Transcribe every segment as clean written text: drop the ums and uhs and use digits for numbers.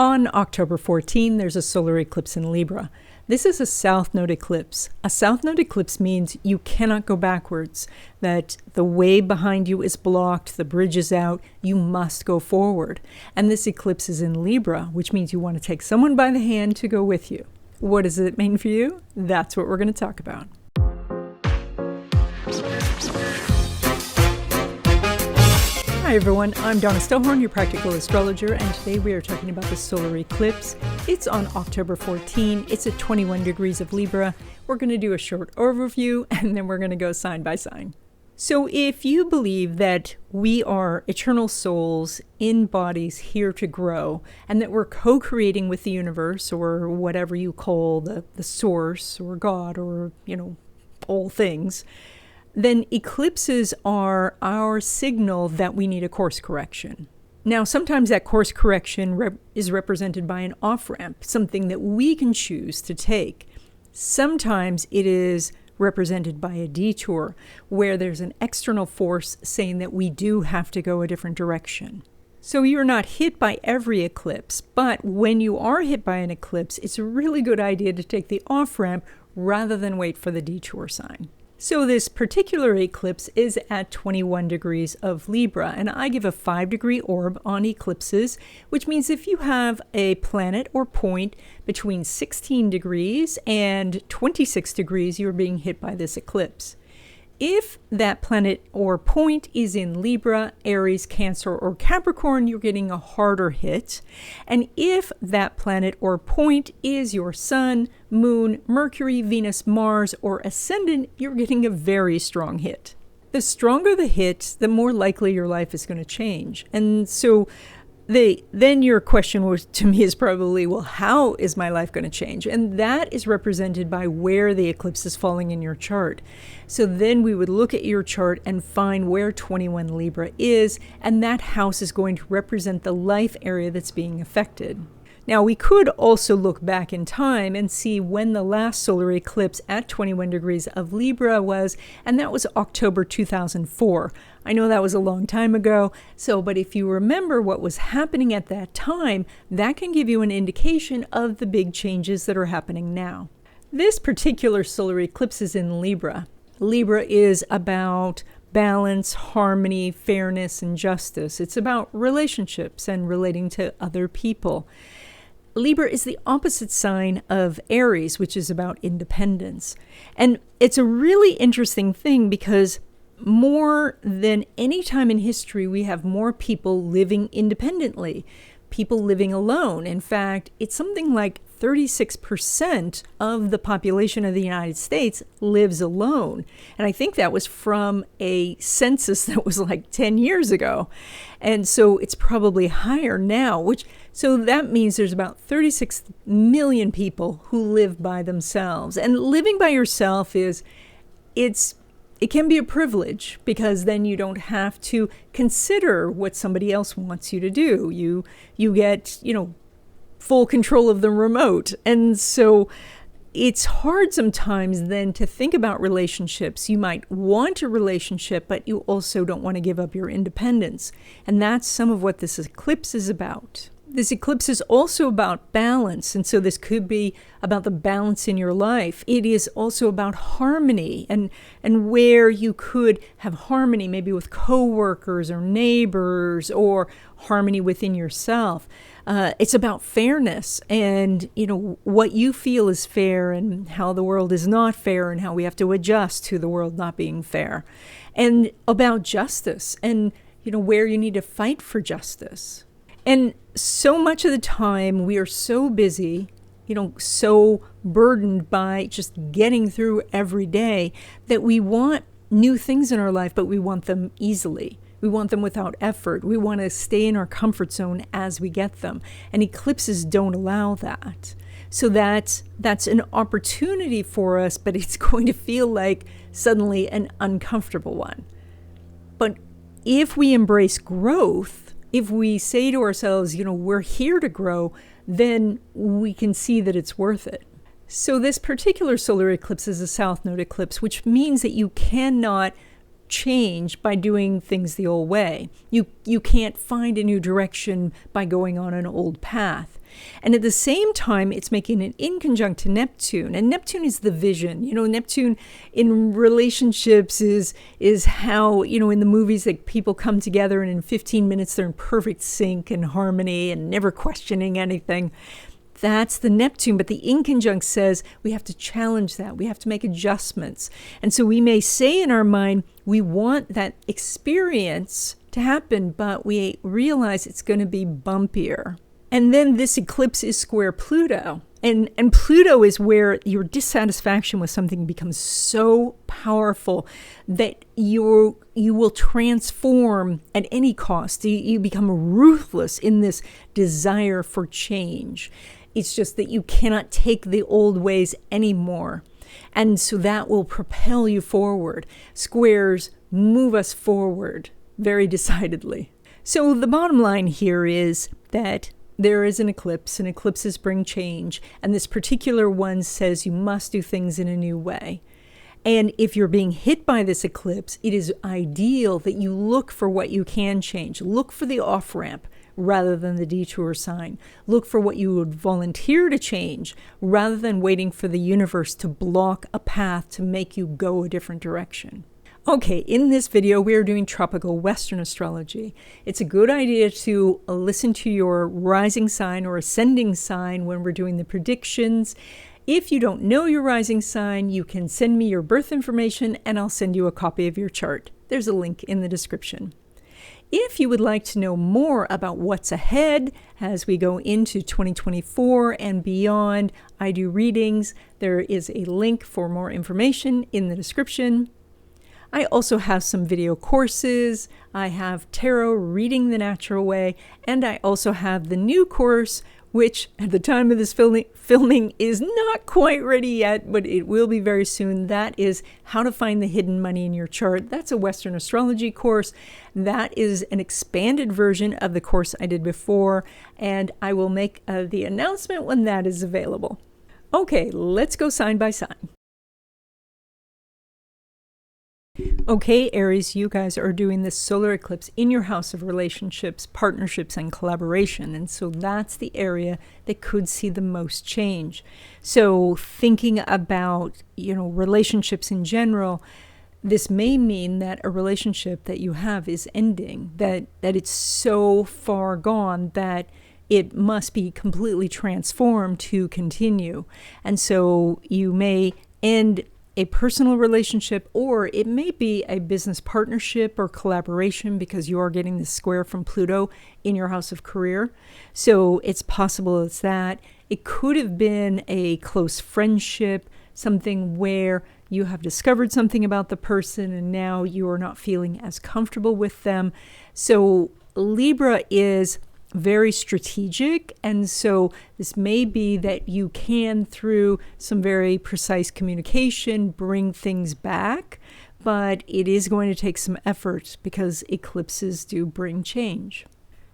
On October 14, there's a solar eclipse in Libra. This is a south node eclipse. A south node eclipse means you cannot go backwards, that the way behind you is blocked, the bridge is out, you must go forward. And this eclipse is in Libra, which means you want to take someone by the hand to go with you. What does it mean for you? That's what we're going to talk about. Hi everyone, I'm Donna Stellhorn, your practical astrologer, and today we are talking about the solar eclipse. It's on October 14. It's at 21 degrees of Libra. We're going to do a short overview and then we're going to go sign by sign. So if you believe that we are eternal souls in bodies here to grow and that we're co-creating with the universe or whatever you call the source or God or, all things, then eclipses are our signal that we need a course correction. Now, sometimes that course correction is represented by an off-ramp, something that we can choose to take. Sometimes it is represented by a detour, where there's an external force saying that we do have to go a different direction. So you're not hit by every eclipse, but when you are hit by an eclipse, it's a really good idea to take the off-ramp rather than wait for the detour sign. So this particular eclipse is at 21 degrees of Libra, and I give a 5-degree orb on eclipses, which means if you have a planet or point between 16 degrees and 26 degrees, you're being hit by this eclipse. If that planet or point is in Libra, Aries, Cancer, or Capricorn, you're getting a harder hit. And if that planet or point is your Sun, Moon, Mercury, Venus, Mars, or Ascendant, you're getting a very strong hit. The stronger the hit, the more likely your life is going to change. And so then your question to me is probably, well, how is my life going to change? And that is represented by where the eclipse is falling in your chart. So then we would look at your chart and find where 21 Libra is, and that house is going to represent the life area that's being affected. Now, we could also look back in time and see when the last solar eclipse at 21 degrees of Libra was, and that was October 2004. I know that was a long time ago, but if you remember what was happening at that time, that can give you an indication of the big changes that are happening now. This particular solar eclipse is in Libra. Libra is about balance, harmony, fairness, and justice. It's about relationships and relating to other people. Libra is the opposite sign of Aries, which is about independence. And it's a really interesting thing because more than any time in history, we have more people living independently, people living alone. In fact, it's something like 36% of the population of the United States lives alone. And I think that was from a census that was like 10 years ago. And so it's probably higher now, so that means there's about 36 million people who live by themselves. And living by yourself it can be a privilege because then you don't have to consider what somebody else wants you to do. You get, full control of the remote. And so it's hard sometimes then to think about relationships. You might want a relationship, but you also don't want to give up your independence. And that's some of what this eclipse is about. This eclipse is also about balance, and so this could be about the balance in your life. It is also about harmony and where you could have harmony maybe with coworkers or neighbors or harmony within yourself. It's about fairness and, what you feel is fair and how the world is not fair and how we have to adjust to the world not being fair. And about justice and, where you need to fight for justice. And so much of the time we are so busy, so burdened by just getting through every day that we want new things in our life, but we want them easily. We want them without effort. We want to stay in our comfort zone as we get them. And eclipses don't allow that. So that's an opportunity for us, but it's going to feel like suddenly an uncomfortable one. But if we embrace growth, if we say to ourselves, we're here to grow, then we can see that it's worth it. So this particular solar eclipse is a south node eclipse, which means that you cannot change by doing things the old way. You can't find a new direction by going on an old path. And at the same time, it's making an inconjunct to Neptune. And Neptune is the vision. Neptune in relationships is how, in the movies that people come together and in 15 minutes they're in perfect sync and harmony and never questioning anything. That's the Neptune, but the inconjunct says we have to challenge that. We have to make adjustments. And so we may say in our mind, we want that experience to happen, but we realize it's going to be bumpier. And then this eclipse is square Pluto. And Pluto is where your dissatisfaction with something becomes so powerful that you will transform at any cost. You become ruthless in this desire for change. It's just that you cannot take the old ways anymore. And so that will propel you forward. Squares move us forward very decidedly. So the bottom line here is that there is an eclipse, and eclipses bring change. And this particular one says you must do things in a new way. And if you're being hit by this eclipse, it is ideal that you look for what you can change. Look for the off-ramp rather than the detour sign. Look for what you would volunteer to change rather than waiting for the universe to block a path to make you go a different direction. Okay, in this video, we are doing tropical Western astrology. It's a good idea to listen to your rising sign or ascending sign when we're doing the predictions. If you don't know your rising sign, you can send me your birth information and I'll send you a copy of your chart. There's a link in the description. If you would like to know more about what's ahead as we go into 2024 and beyond, I do readings. There is a link for more information in the description. I also have some video courses. I have tarot reading the natural way, and I also have the new course, which at the time of this filming is not quite ready yet, but it will be very soon. That is how to find the hidden money in your chart. That's a Western astrology course. That is an expanded version of the course I did before, and I will make the announcement when that is available. Okay, let's go sign by sign. Okay, Aries, you guys are doing this solar eclipse in your house of relationships, partnerships, and collaboration. And so that's the area that could see the most change. So thinking about, relationships in general, this may mean that a relationship that you have is ending, that it's so far gone that it must be completely transformed to continue. And so you may end a personal relationship, or it may be a business partnership or collaboration because you are getting this square from Pluto in your house of career. So it's possible it's that. It could have been a close friendship, something where you have discovered something about the person and now you are not feeling as comfortable with them. So Libra is very strategic, and so this may be that you can, through some very precise communication, bring things back, but it is going to take some effort because eclipses do bring change.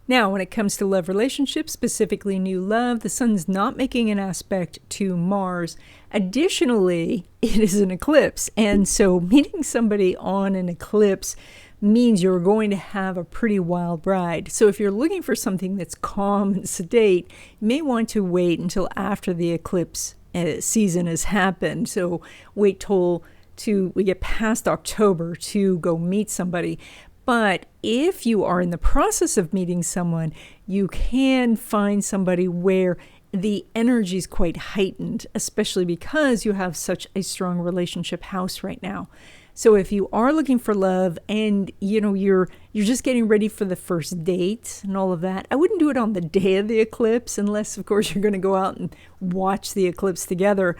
Now, when it comes to love relationships, specifically new love, the sun's not making an aspect to Mars. Additionally, it is an eclipse, and so meeting somebody on an eclipse means you're going to have a pretty wild ride. So if you're looking for something that's calm and sedate, you may want to wait until after the eclipse season has happened. So wait till we get past October to go meet somebody. But if you are in the process of meeting someone, you can find somebody where the energy is quite heightened, especially because you have such a strong relationship house right now. So if you are looking for love and you're just getting ready for the first date and all of that, I wouldn't do it on the day of the eclipse unless, of course, you're going to go out and watch the eclipse together.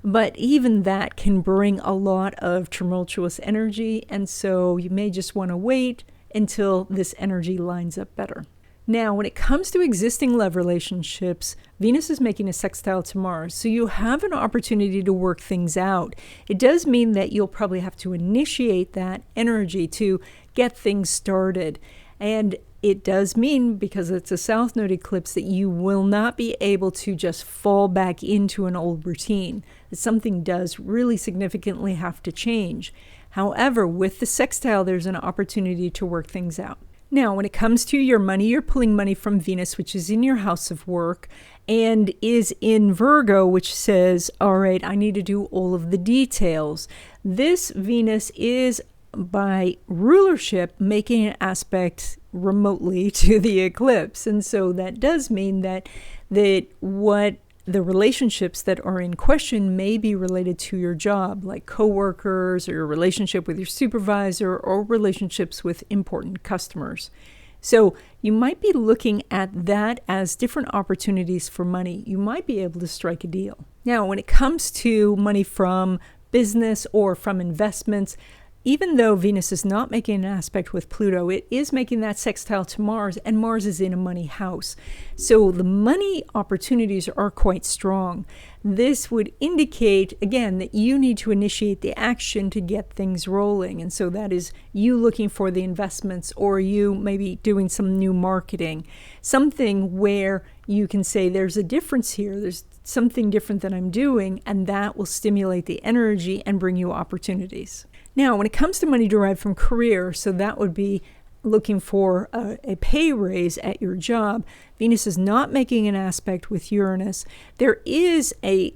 But even that can bring a lot of tumultuous energy, and so you may just want to wait until this energy lines up better. Now, when it comes to existing love relationships, Venus is making a sextile to Mars, so you have an opportunity to work things out. It does mean that you'll probably have to initiate that energy to get things started. And it does mean, because it's a South Node eclipse, that you will not be able to just fall back into an old routine. That something does really significantly have to change. However, with the sextile, there's an opportunity to work things out. Now, when it comes to your money, you're pulling money from Venus, which is in your house of work, and is in Virgo, which says, all right, I need to do all of the details. This Venus is, by rulership, making an aspect remotely to the eclipse. And so that does mean that what the relationships that are in question may be related to your job, like coworkers or your relationship with your supervisor or relationships with important customers. So you might be looking at that as different opportunities for money. You might be able to strike a deal. Now, when it comes to money from business or from investments, even though Venus is not making an aspect with Pluto, it is making that sextile to Mars, and Mars is in a money house. So the money opportunities are quite strong. This would indicate, again, that you need to initiate the action to get things rolling. And so that is you looking for the investments, or you maybe doing some new marketing, something where you can say there's a difference here. There's something different that I'm doing, and that will stimulate the energy and bring you opportunities. Now, when it comes to money derived from career, so that would be looking for a pay raise at your job. Venus is not making an aspect with Uranus. There is a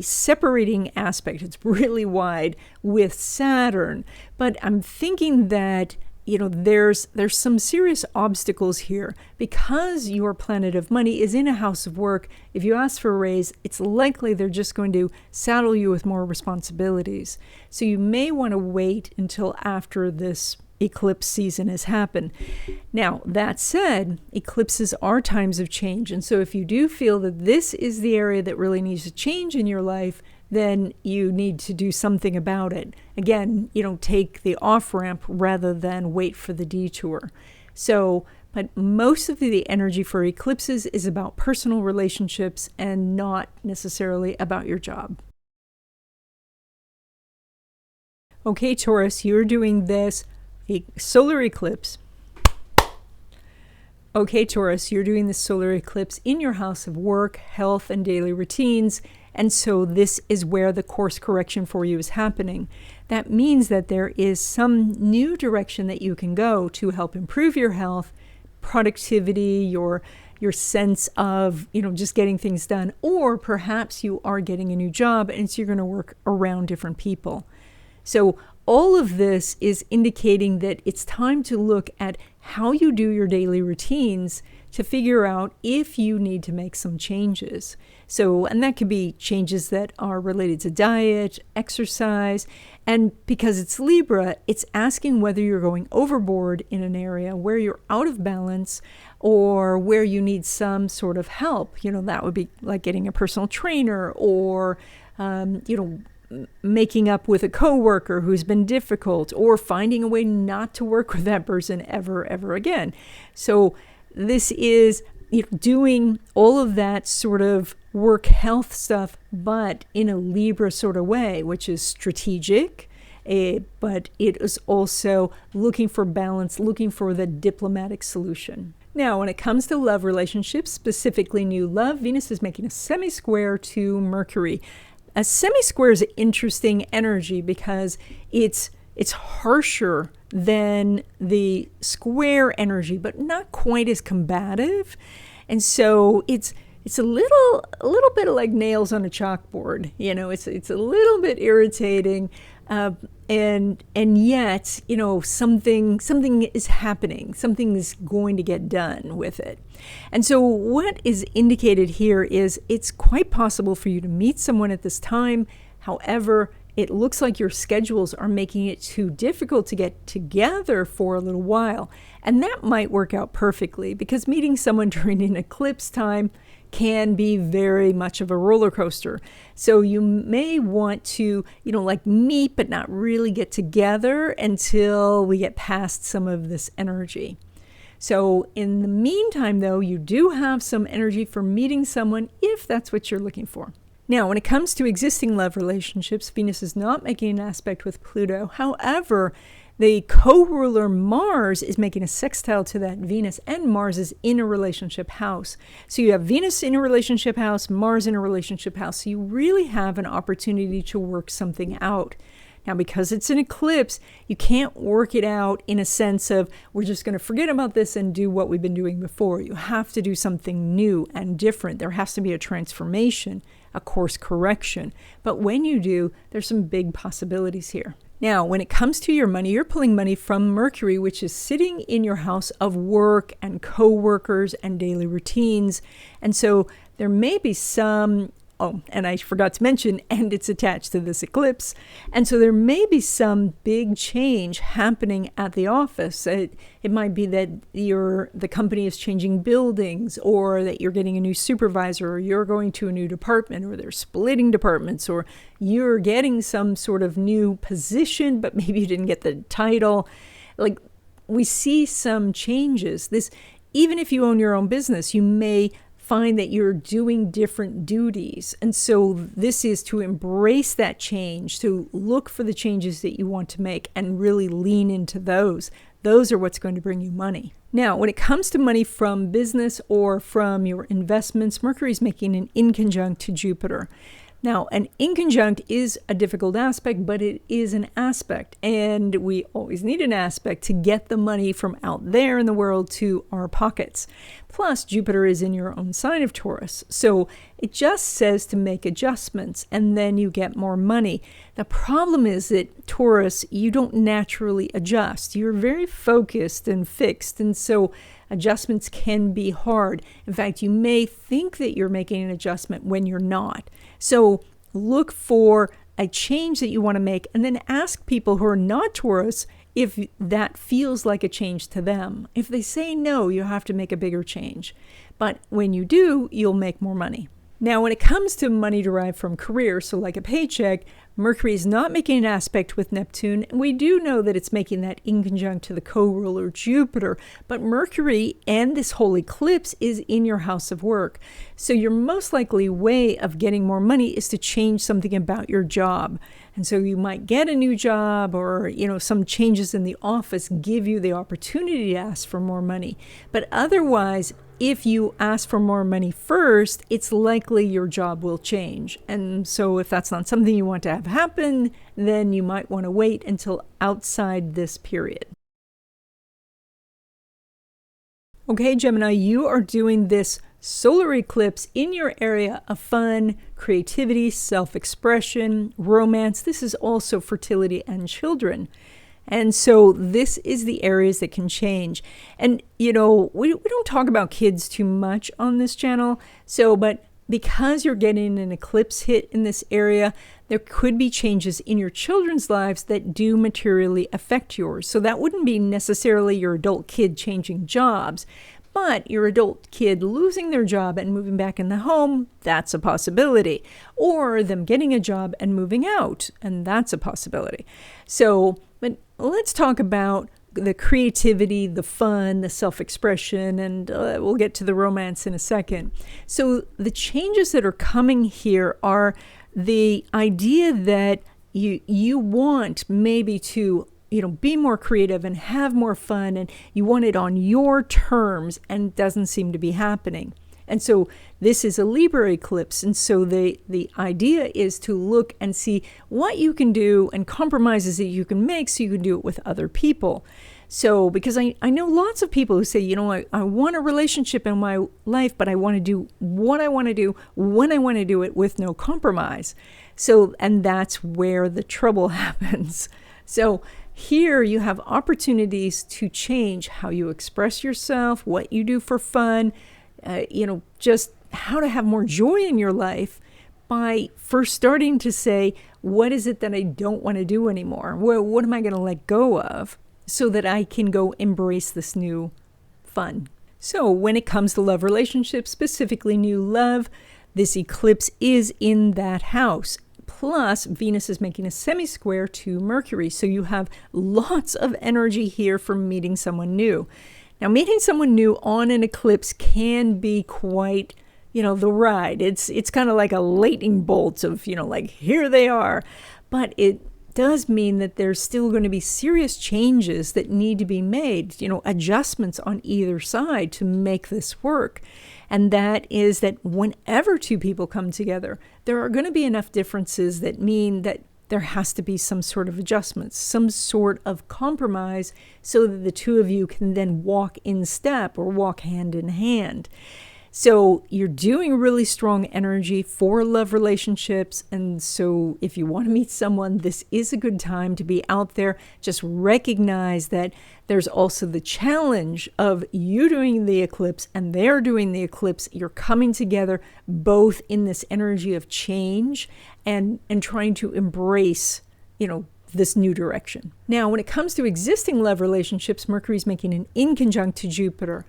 separating aspect, it's really wide, with Saturn. But I'm thinking that there's some serious obstacles here. Because your planet of money is in a house of work, if you ask for a raise, it's likely they're just going to saddle you with more responsibilities. So you may want to wait until after this eclipse season has happened. Now, that said, eclipses are times of change. And so if you do feel that this is the area that really needs to change in your life, then you need to do something about it. Again, take the off-ramp rather than wait for the detour. But most of the energy for eclipses is about personal relationships and not necessarily about your job. Okay, Taurus, you're doing this solar eclipse. Okay, Taurus, you're doing this solar eclipse in your house of work, health, and daily routines. And so this is where the course correction for you is happening. That means that there is some new direction that you can go to help improve your health, productivity, your sense of, just getting things done. Or perhaps you are getting a new job and so you're going to work around different people. So all of this is indicating that it's time to look at how you do your daily routines to figure out if you need to make some changes. And that could be changes that are related to diet, exercise, and because it's Libra, it's asking whether you're going overboard in an area where you're out of balance or where you need some sort of help. That would be like getting a personal trainer or, making up with a coworker who's been difficult, or finding a way not to work with that person ever again. So this is doing all of that sort of work health stuff, but in a Libra sort of way, which is strategic, but it is also looking for balance, looking for the diplomatic solution. Now, when it comes to love relationships, specifically new love, Venus is making a semi-square to Mercury. A semi-square is an interesting energy because it's harsher than the square energy, but not quite as combative. And so it's a little bit like nails on a chalkboard. It's a little bit irritating, and yet something is happening. Something is going to get done with it. And so what is indicated here is it's quite possible for you to meet someone at this time. However, it looks like your schedules are making it too difficult to get together for a little while. And that might work out perfectly because meeting someone during an eclipse time can be very much of a roller coaster. So you may want to, meet but not really get together until we get past some of this energy. So in the meantime, though, you do have some energy for meeting someone if that's what you're looking for. Now, when it comes to existing love relationships, Venus is not making an aspect with Pluto. However, the co-ruler Mars is making a sextile to that Venus, and Mars is in a relationship house. So you have Venus in a relationship house, Mars in a relationship house. So you really have an opportunity to work something out. Now, because it's an eclipse, you can't work it out in a sense of we're just going to forget about this and do what we've been doing before. You have to do something new and different. There has to be a transformation, a course correction. But when you do, there's some big possibilities here. Now, when it comes to your money, you're pulling money from Mercury, which is sitting in your house of work and co-workers and daily routines. And so there may be some, and I forgot to mention, and it's attached to this eclipse. And so there may be some big change happening at the office. It might be that the company is changing buildings, or that you're getting a new supervisor, or you're going to a new department, or they're splitting departments, or you're getting some sort of new position, but maybe you didn't get the title. Like, we see some changes. Even if you own your own business, you may find that you're doing different duties. And so this is to embrace that change, to look for the changes that you want to make and really lean into those. Those are what's going to bring you money. Now, when it comes to money from business or from your investments, Mercury is making an inconjunct to Jupiter. Now, an inconjunct is a difficult aspect, but it is an aspect, and we always need an aspect to get the money from out there in the world to our pockets. Plus, Jupiter is in your own sign of Taurus, so it just says to make adjustments, and then you get more money. The problem is that Taurus, you don't naturally adjust. You're very focused and fixed, and so adjustments can be hard. In fact, you may think that you're making an adjustment when you're not. So look for a change that you want to make, and then ask people who are not Taurus if that feels like a change to them. If they say no, you have to make a bigger change. But when you do, you'll make more money. Now, when it comes to money derived from career, so like a paycheck, Mercury is not making an aspect with Neptune, and we do know that it's making that inconjunct to the co-ruler Jupiter, but Mercury and this whole eclipse is in your house of work. So your most likely way of getting more money is to change something about your job. And so you might get a new job, or some changes in the office give you the opportunity to ask for more money. But otherwise, if you ask for more money first, it's likely your job will change. And so if that's not something you want to have happen, then you might want to wait until outside this period. Okay, Gemini, you are doing this solar eclipse in your area of fun, creativity, self-expression, romance. This is also fertility and children. And so this is the areas that can change. And, we don't talk about kids too much on this channel. But because you're getting an eclipse hit in this area, there could be changes in your children's lives that do materially affect yours. So that wouldn't be necessarily your adult kid changing jobs, but your adult kid losing their job and moving back in the home, that's a possibility. Or them getting a job and moving out, and that's a possibility. But let's talk about the creativity, the fun, the self-expression, and we'll get to the romance in a second. So the changes that are coming here are the idea that you want maybe to be more creative and have more fun, and you want it on your terms, and it doesn't seem to be happening. And so this is a Libra eclipse, and so the idea is to look and see what you can do and compromises that you can make so you can do it with other people. So because I know lots of people who say, I want a relationship in my life, but I want to do what I want to do when I want to do it with no compromise. And that's where the trouble happens. So here you have opportunities to change how you express yourself, what you do for fun, just how to have more joy in your life by first starting to say, what is it that I don't want to do anymore? What am I going to let go of so that I can go embrace this new fun? So when it comes to love relationships, specifically new love, this eclipse is in that house. Plus, Venus is making a semi-square to Mercury. So you have lots of energy here for meeting someone new. Now, meeting someone new on an eclipse can be quite, the ride. It's kind of like a lightning bolt of, here they are. But it does mean that there's still going to be serious changes that need to be made, adjustments on either side to make this work. And that is that whenever two people come together, there are going to be enough differences that mean that there has to be some sort of adjustments, some sort of compromise, so that the two of you can then walk in step or walk hand in hand. So you're doing really strong energy for love relationships. And so if you want to meet someone, this is a good time to be out there. Just recognize that there's also the challenge of you doing the eclipse and they're doing the eclipse. You're coming together both in this energy of change and trying to embrace, this new direction. Now, when it comes to existing love relationships, Mercury's making an inconjunct to Jupiter.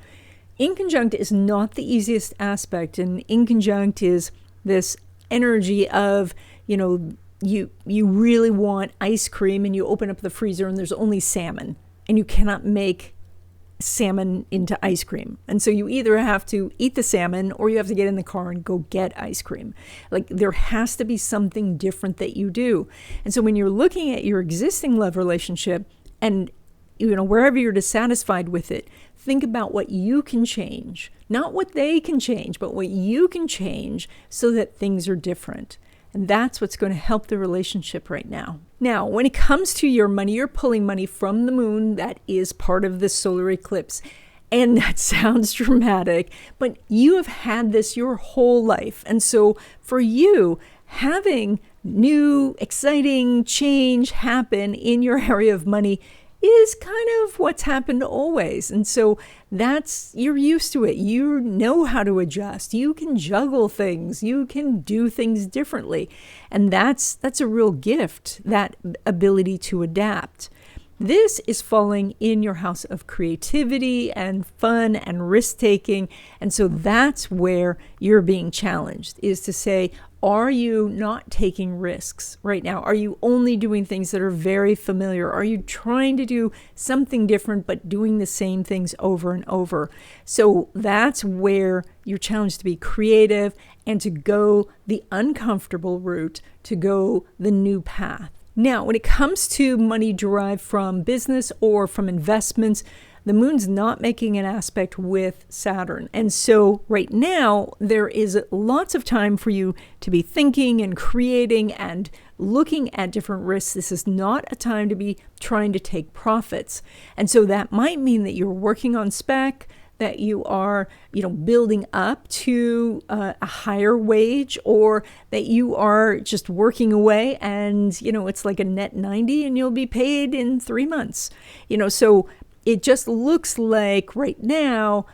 Inconjunct is not the easiest aspect, and inconjunct is this energy of, you really want ice cream and you open up the freezer and there's only salmon, and you cannot make salmon into ice cream. And so you either have to eat the salmon or you have to get in the car and go get ice cream. Like, there has to be something different that you do. And so when you're looking at your existing love relationship and wherever you're dissatisfied with it, think about what you can change, not what they can change, but what you can change so that things are different. And that's what's going to help the relationship right now. Now, when it comes to your money, you're pulling money from the moon. That is part of the solar eclipse. And that sounds dramatic, but you have had this your whole life. And so for you, having new, exciting change happen in your area of money is kind of what's happened always. And so you're used to it. You know how to adjust. You can juggle things. You can do things differently. And that's a real gift, that ability to adapt. This is falling in your house of creativity and fun and risk-taking. And so that's where you're being challenged, is to say, are you not taking risks right now? Are you only doing things that are very familiar? Are you trying to do something different but doing the same things over and over? So that's where you're challenged to be creative and to go the uncomfortable route, to go the new path. Now, when it comes to money derived from business or from investments, the moon's not making an aspect with Saturn. And so right now, there is lots of time for you to be thinking and creating and looking at different risks. This is not a time to be trying to take profits. And so that might mean that you're working on spec, that you are, building up to a higher wage, or that you are just working away and, it's like a net 90 and you'll be paid in 3 months. So it just looks like right now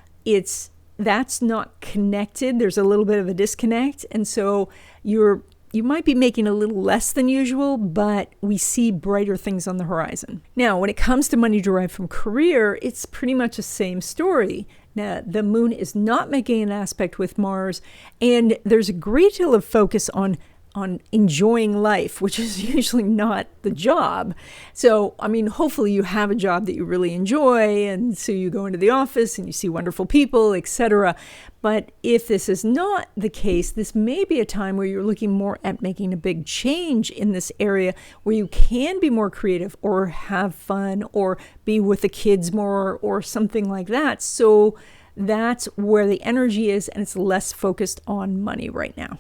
that's not connected. There's a little bit of a disconnect. And so you might be making a little less than usual, but we see brighter things on the horizon. Now, when it comes to money derived from career, it's pretty much the same story. Now, the moon is not making an aspect with Mars, and there's a great deal of focus on enjoying life, which is usually not the job. So, hopefully you have a job that you really enjoy, and so you go into the office and you see wonderful people, etc. But if this is not the case, this may be a time where you're looking more at making a big change in this area where you can be more creative or have fun or be with the kids more or something like that. So that's where the energy is, and it's less focused on money right now.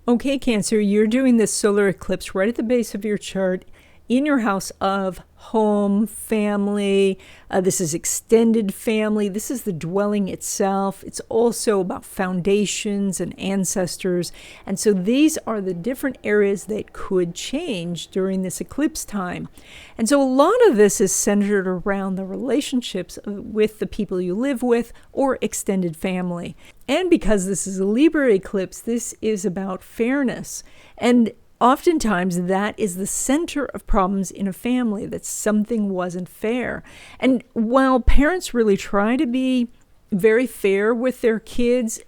Okay, Cancer, you're doing this solar eclipse right at the base of your chart in your house of home, family. This is extended family. This is the dwelling itself. It's also about foundations and ancestors. And so these are the different areas that could change during this eclipse time. And so a lot of this is centered around the relationships with the people you live with or extended family. And because this is a Libra eclipse, this is about fairness. And oftentimes that is the center of problems in a family, that something wasn't fair. And while parents really try to be very fair with their kids,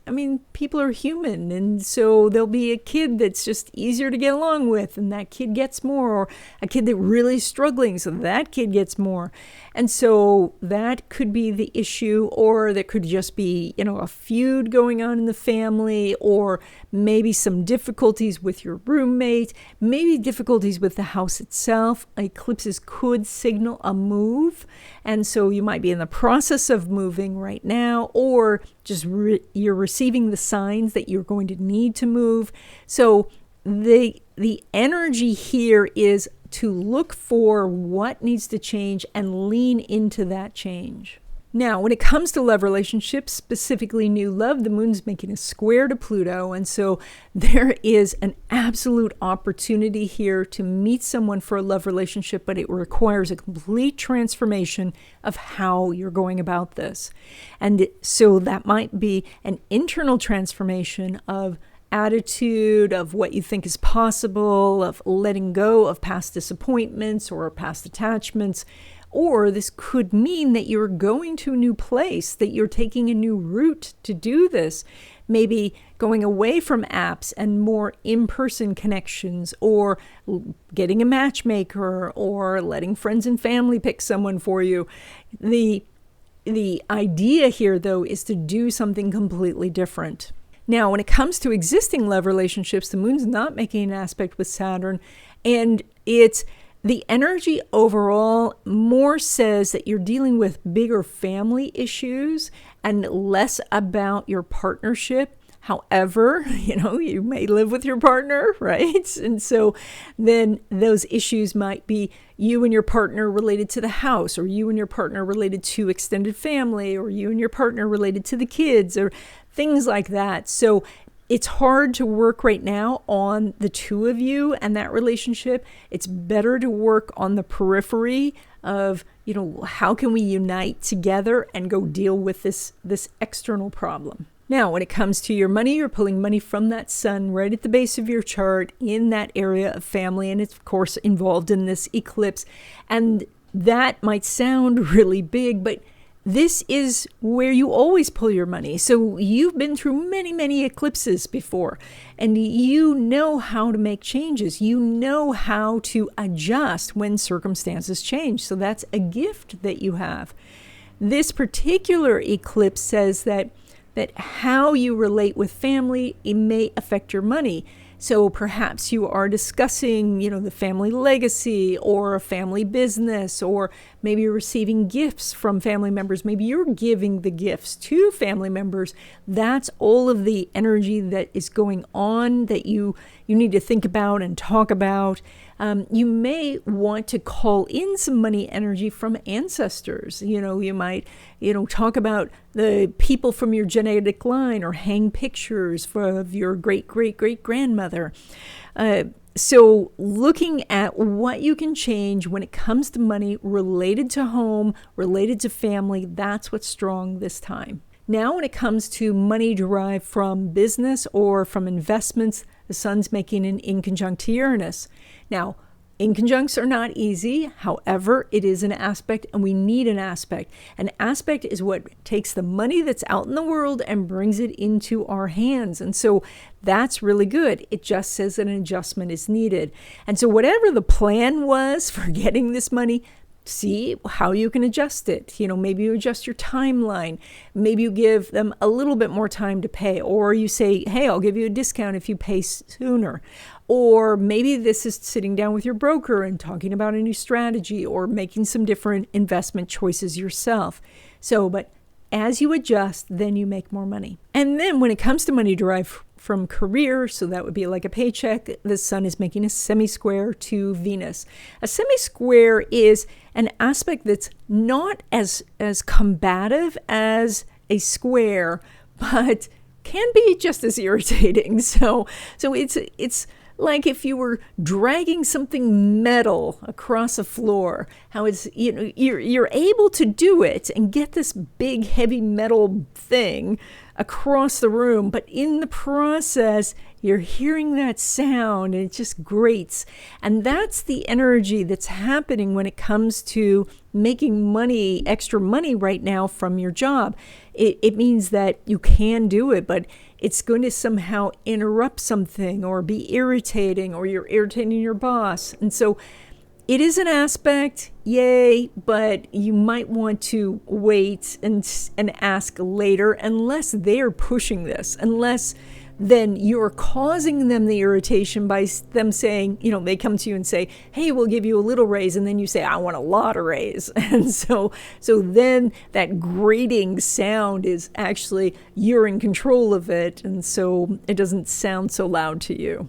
people are human. And so there'll be a kid that's just easier to get along with, and that kid gets more, or a kid that really is struggling, so that kid gets more. And so that could be the issue, or there could just be, a feud going on in the family, or maybe some difficulties with your roommate, maybe difficulties with the house itself. Eclipses could signal a move. And so you might be in the process of moving right now, or just you're receiving the signs that you're going to need to move. So the energy here is to look for what needs to change and lean into that change. Now, when it comes to love relationships, specifically new love, the moon's making a square to Pluto. And so there is an absolute opportunity here to meet someone for a love relationship, but it requires a complete transformation of how you're going about this. And so that might be an internal transformation of attitude, of what you think is possible, of letting go of past disappointments or past attachments. Or this could mean that you're going to a new place, that you're taking a new route to do this. Maybe going away from apps and more in-person connections, or getting a matchmaker, or letting friends and family pick someone for you. The idea here, though, is to do something completely different. Now, when it comes to existing love relationships, the moon's not making an aspect with Saturn, and the energy overall more says that you're dealing with bigger family issues and less about your partnership. However, you may live with your partner, right? And so then those issues might be you and your partner related to the house, or you and your partner related to extended family, or you and your partner related to the kids, or things like that. So it's hard to work right now on the two of you and that relationship. It's better to work on the periphery of, how can we unite together and go deal with this external problem. Now, when it comes to your money, you're pulling money from that sun right at the base of your chart in that area of family. And it's, of course, involved in this eclipse. And that might sound really big, but this is where you always pull your money. So you've been through many, many eclipses before, and you know how to make changes. You know how to adjust when circumstances change. So that's a gift that you have. This particular eclipse says that how you relate with family, it may affect your money. So perhaps you are discussing, the family legacy or a family business, or maybe you're receiving gifts from family members. Maybe you're giving the gifts to family members. That's all of the energy that is going on that you need to think about and talk about. You may want to call in some money energy from ancestors. You might, talk about the people from your genetic line, or hang pictures of your great-great-great-grandmother. So looking at what you can change when it comes to money related to home, related to family, that's what's strong this time. Now, when it comes to money derived from business or from investments, the sun's making an inconjunct to Uranus. Now, inconjuncts are not easy. However, it is an aspect, and we need an aspect. An aspect is what takes the money that's out in the world and brings it into our hands. And so that's really good. It just says that an adjustment is needed. And so whatever the plan was for getting this money, see how you can adjust it. Maybe you adjust your timeline. Maybe you give them a little bit more time to pay, or you say, hey, I'll give you a discount if you pay sooner. Or maybe this is sitting down with your broker and talking about a new strategy, or making some different investment choices yourself. But as you adjust, then you make more money. And then when it comes to money derived from career, so that would be like a paycheck, the sun is making a semi-square to Venus. A semi-square is an aspect that's not as combative as a square, but can be just as irritating. So it's like if you were dragging something metal across a floor, how it's, you're able to do it and get this big heavy metal thing across the room, but in the process, you're hearing that sound and it just grates. And that's the energy that's happening when it comes to making money, extra money right now from your job. It means that you can do it, but it's going to somehow interrupt something or be irritating, or you're irritating your boss. And so it is an aspect, yay, but you might want to wait and ask later, unless they're pushing this, unless then you're causing them the irritation by them saying, they come to you and say, hey, we'll give you a little raise. And then you say, I want a lot of raise. And so then that grating sound is actually, you're in control of it. And so it doesn't sound so loud to you.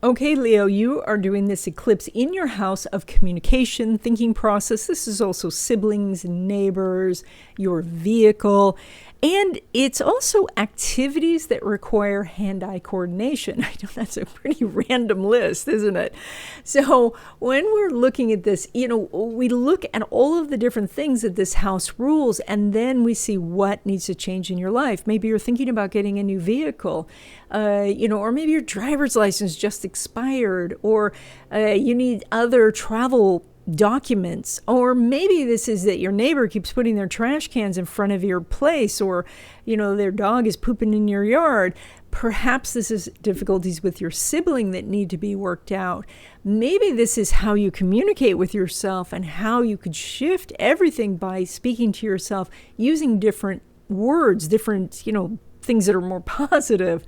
Okay, Leo, you are doing this eclipse in your house of communication, thinking process. This is also siblings, neighbors, your vehicle, and it's also activities that require hand-eye coordination. I know that's a pretty random list, isn't it? So when we're looking at this, we look at all of the different things that this house rules, and then we see what needs to change in your life. Maybe you're thinking about getting a new vehicle, or maybe your driver's license just expired, or you need other travel documents, or maybe this is that your neighbor keeps putting their trash cans in front of your place, or their dog is pooping in your yard. Perhaps this is difficulties with your sibling that need to be worked out. Maybe this is how you communicate with yourself and how you could shift everything by speaking to yourself using different words, different things that are more positive.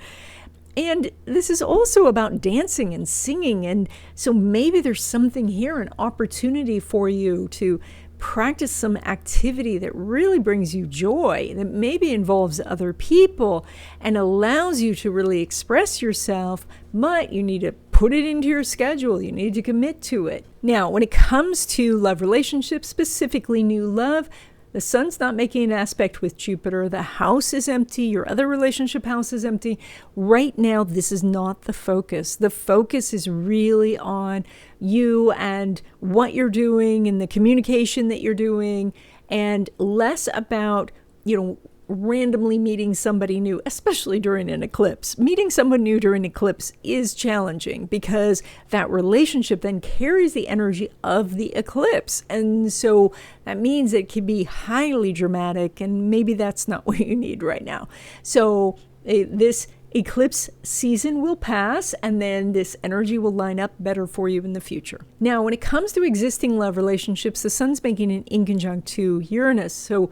And this is also about dancing and singing. And so maybe there's something here, an opportunity for you to practice some activity that really brings you joy, that maybe involves other people and allows you to really express yourself, but you need to put it into your schedule. You need to commit to it. Now, when it comes to love relationships, specifically new love, the sun's not making an aspect with Jupiter. The house is empty. Your other relationship house is empty. Right now, this is not the focus. The focus is really on you and what you're doing and the communication that you're doing, and less about, randomly meeting somebody new, especially during an eclipse. Meeting someone new during an eclipse is challenging because that relationship then carries the energy of the eclipse. And so that means it can be highly dramatic, and maybe that's not what you need right now. So this eclipse season will pass, and then this energy will line up better for you in the future. Now, when it comes to existing love relationships, the sun's making an inconjunct to Uranus. So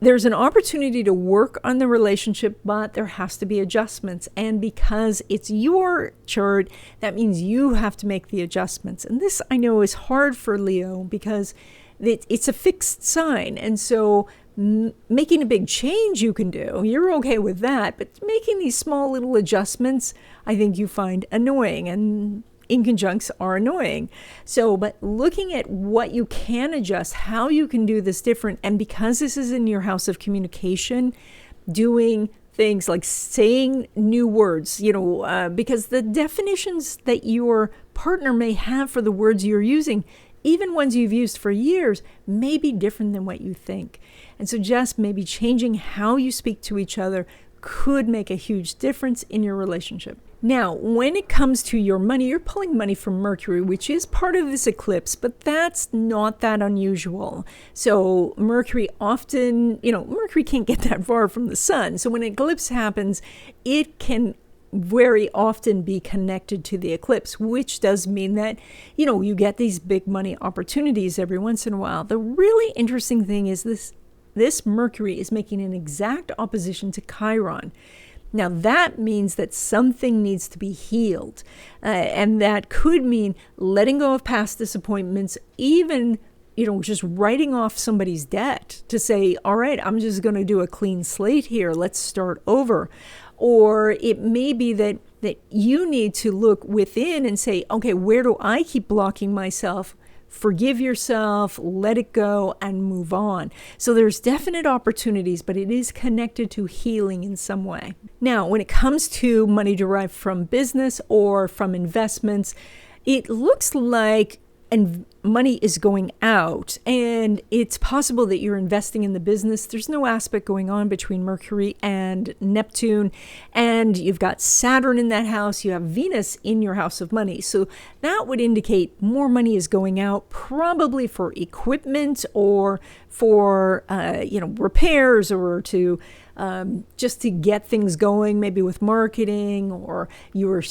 there's an opportunity to work on the relationship, but there has to be adjustments. And because it's your chart, that means you have to make the adjustments. And this, I know, is hard for Leo because it's a fixed sign. And so making a big change you can do, you're okay with that. But making these small little adjustments, I think you find annoying. And inconjuncts are annoying. But looking at what you can adjust, how you can do this different, and because this is in your house of communication, doing things like saying new words, because the definitions that your partner may have for the words you're using, even ones you've used for years, may be different than what you think. And so just maybe changing how you speak to each other could make a huge difference in your relationship. Now, when it comes to your money, you're pulling money from Mercury, which is part of this eclipse, but that's not that unusual. So Mercury often, Mercury can't get that far from the sun. So when an eclipse happens, it can very often be connected to the eclipse, which does mean that, you get these big money opportunities every once in a while. The really interesting thing is this Mercury is making an exact opposition to Chiron. Now, that means that something needs to be healed. And that could mean letting go of past disappointments, even, just writing off somebody's debt to say, all right, I'm just going to do a clean slate here. Let's start over. Or it may be that you need to look within and say, okay, where do I keep blocking myself? Forgive yourself, let it go, and move on. So there's definite opportunities, but it is connected to healing in some way. Now, when it comes to money derived from business or from investments, it looks like money is going out, and it's possible that you're investing in the business. There's no aspect going on between Mercury and Neptune, and you've got Saturn in that house. You have Venus in your house of money. So that would indicate more money is going out, probably for equipment or for repairs, or to just to get things going, maybe with marketing, or you're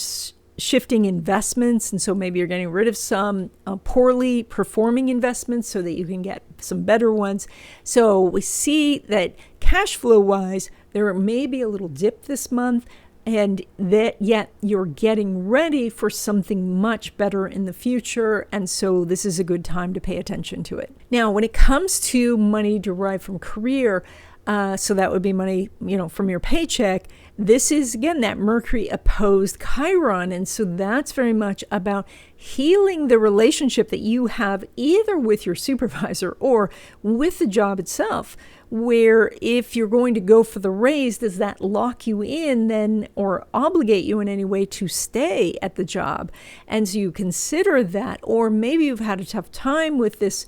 shifting investments, and so maybe you're getting rid of some poorly performing investments so that you can get some better ones. So we see that cash flow wise, there may be a little dip this month, and that yet you're getting ready for something much better in the future, and so this is a good time to pay attention to it. Now, when it comes to money derived from career, So that would be money, from your paycheck. This is, again, that Mercury opposed Chiron. And so that's very much about healing the relationship that you have either with your supervisor or with the job itself, where if you're going to go for the raise, does that lock you in then or obligate you in any way to stay at the job? And so you consider that, or maybe you've had a tough time with this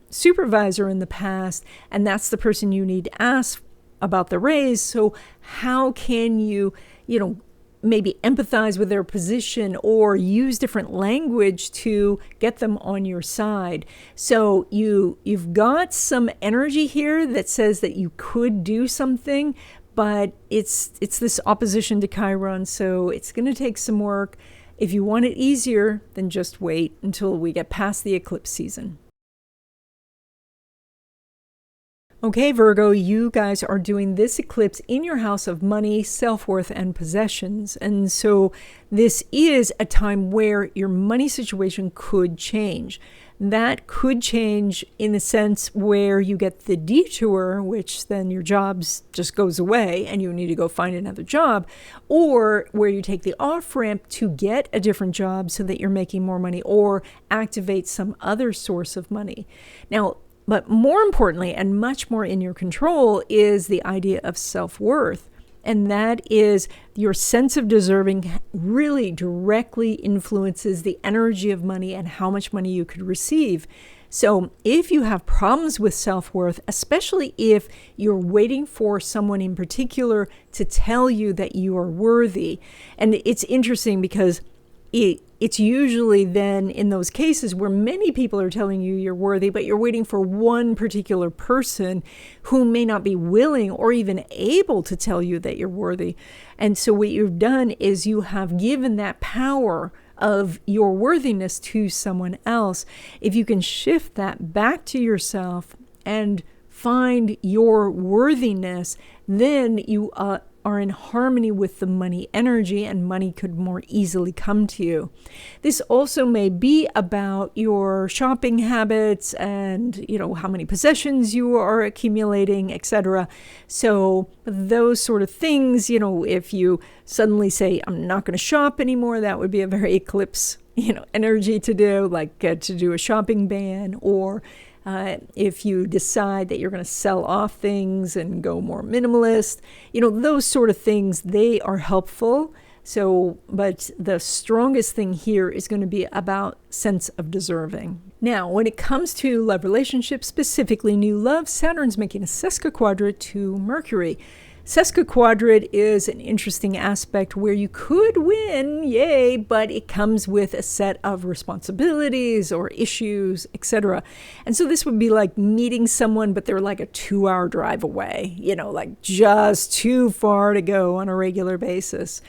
supervisor in the past, and that's the person you need to ask about the raise. So how can you, maybe empathize with their position or use different language to get them on your side? So you've got some energy here that says that you could do something, but it's this opposition to Chiron, so it's going to take some work. If you want it easier, then just wait until we get past the eclipse season. Okay, Virgo, you guys are doing this eclipse in your house of money, self-worth, and possessions. And so this is a time where your money situation could change. That could change in the sense where you get the detour, which then your job just goes away and you need to go find another job, or where you take the off-ramp to get a different job so that you're making more money or activate some other source of money. Now, but more importantly, and much more in your control, is the idea of self-worth. And that is your sense of deserving really directly influences the energy of money and how much money you could receive. So if you have problems with self-worth, especially if you're waiting for someone in particular to tell you that you are worthy, and it's interesting because it's usually then in those cases where many people are telling you you're worthy, but you're waiting for one particular person who may not be willing or even able to tell you that you're worthy. And so what you've done is you have given that power of your worthiness to someone else. If you can shift that back to yourself and find your worthiness, then you are in harmony with the money energy, and money could more easily come to you. This also may be about your shopping habits and, how many possessions you are accumulating, etc. So those sort of things, if you suddenly say, I'm not going to shop anymore, that would be a very eclipse, energy to do, like to do a shopping ban, or if you decide that you're going to sell off things and go more minimalist, those sort of things, they are helpful. So, but the strongest thing here is going to be about sense of deserving. Now, when it comes to love relationships, specifically new love, Saturn's making a sesquiquadrate to Mercury. Sesquiquadrate is an interesting aspect where you could win, yay, but it comes with a set of responsibilities or issues, etc. And so this would be like meeting someone, but they're like a 2-hour drive away, like just too far to go on a regular basis.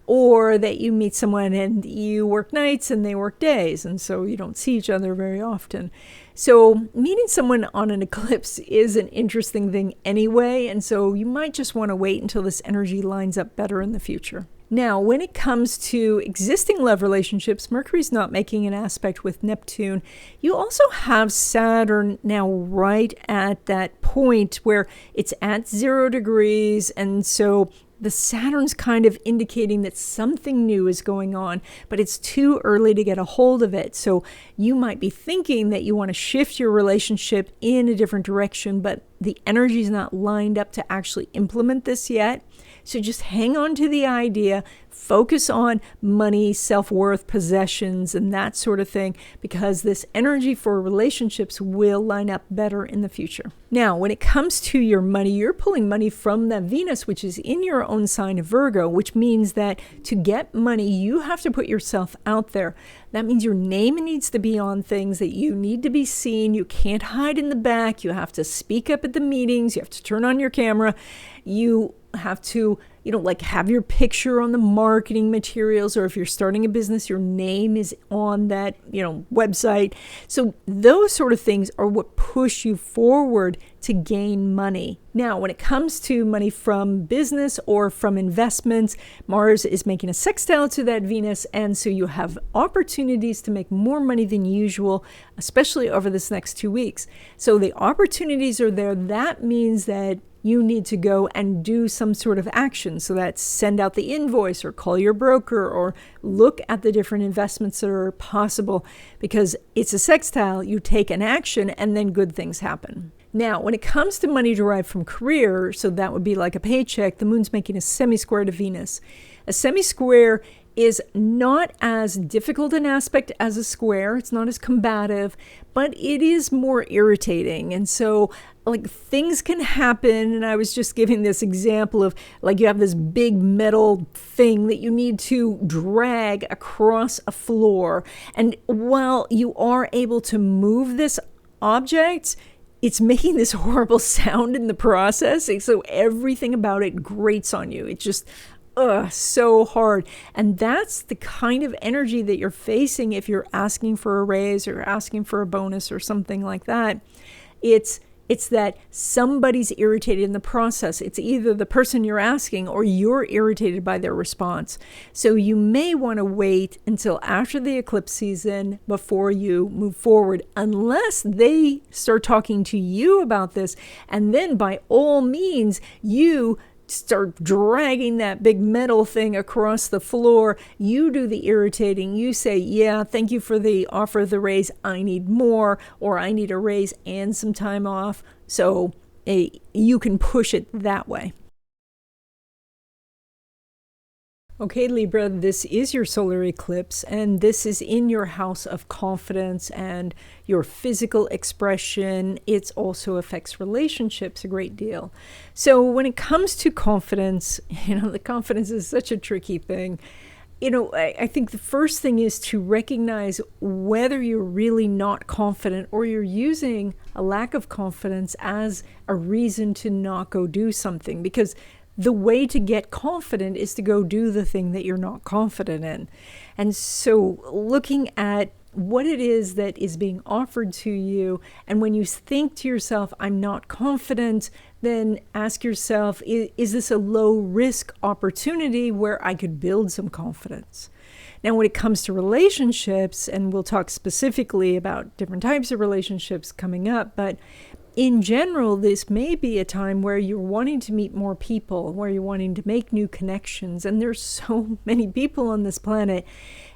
Or that you meet someone and you work nights and they work days, and so you don't see each other very often. So meeting someone on an eclipse is an interesting thing anyway, and so you might just want to wait until this energy lines up better in the future. Now, when it comes to existing love relationships, Mercury's not making an aspect with Neptune. You also have Saturn now right at that point where it's at 0 degrees, and so the Saturn's kind of indicating that something new is going on, but it's too early to get a hold of it. So you might be thinking that you want to shift your relationship in a different direction, but the energy's not lined up to actually implement this yet. So just hang on to the idea, focus on money, self-worth, possessions, and that sort of thing, because this energy for relationships will line up better in the future. Now, when it comes to your money, you're pulling money from the Venus, which is in your own sign of Virgo, which means that to get money, you have to put yourself out there. That means your name needs to be on things, that you need to be seen. You can't hide in the back. You have to speak up at the meetings. You have to turn on your camera. You have to, like have your picture on the marketing materials, or if you're starting a business, your name is on that, website. So those sort of things are what push you forward to gain money. Now, when it comes to money from business or from investments, Mars is making a sextile to that Venus, and so you have opportunities to make more money than usual, especially over this next 2 weeks. So the opportunities are there. That means that you need to go and do some sort of action. So that's send out the invoice or call your broker or look at the different investments that are possible, because it's a sextile. You take an action and then good things happen. Now, when it comes to money derived from career, so that would be like a paycheck, the moon's making a semi-square to Venus. A semi-square is not as difficult an aspect as a square. It's not as combative, but it is more irritating. And so things can happen. And I was just giving this example of you have this big metal thing that you need to drag across a floor. And while you are able to move this object, it's making this horrible sound in the process. And so everything about it grates on you. It's just so hard. And that's the kind of energy that you're facing if you're asking for a raise or asking for a bonus or something like that. It's that somebody's irritated in the process. It's either the person you're asking or you're irritated by their response. So you may want to wait until after the eclipse season before you move forward, unless they start talking to you about this. And then by all means, you start dragging that big metal thing across the floor. You do the irritating. You say, yeah, thank you for the offer of the raise. I need more, or I need a raise and some time off. So you can push it that way. Okay, Libra, this is your solar eclipse, and this is in your house of confidence and your physical expression. It also affects relationships a great deal. So when it comes to confidence, the confidence is such a tricky thing. I think the first thing is to recognize whether you're really not confident or you're using a lack of confidence as a reason to not go do something, because the way to get confident is to go do the thing that you're not confident in. And so looking at what it is that is being offered to you, and when you think to yourself, I'm not confident, then ask yourself, is this a low risk opportunity where I could build some confidence? Now, when it comes to relationships, and we'll talk specifically about different types of relationships coming up, but in general, this may be a time where you're wanting to meet more people, where you're wanting to make new connections. And there's so many people on this planet.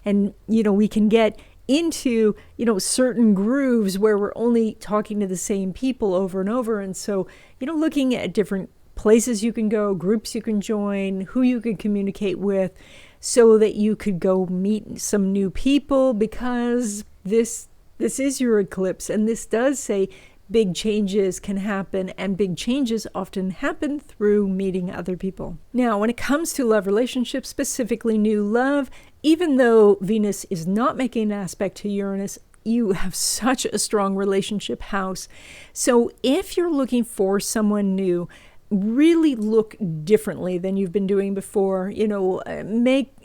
And, we can get into, certain grooves where we're only talking to the same people over and over. And so, looking at different places you can go, groups you can join, who you can communicate with, so that you could go meet some new people, because this is your eclipse. And this does say big changes can happen, and big changes often happen through meeting other people. Now, when it comes to love relationships, specifically new love, even though Venus is not making an aspect to Uranus, you have such a strong relationship house. So if you're looking for someone new, really look differently than you've been doing before. Make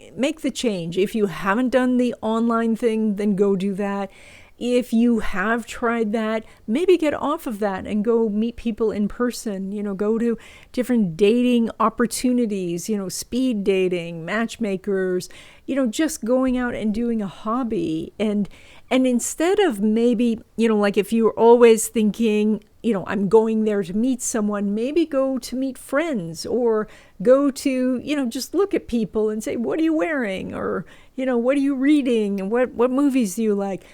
the change. If you haven't done the online thing, then go do that. If you have tried that, maybe get off of that and go meet people in person, go to different dating opportunities, speed dating, matchmakers, just going out and doing a hobby. And instead of maybe, if you're always thinking, I'm going there to meet someone, maybe go to meet friends, or go to, just look at people and say, what are you wearing? Or, what are you reading? And what movies do you like?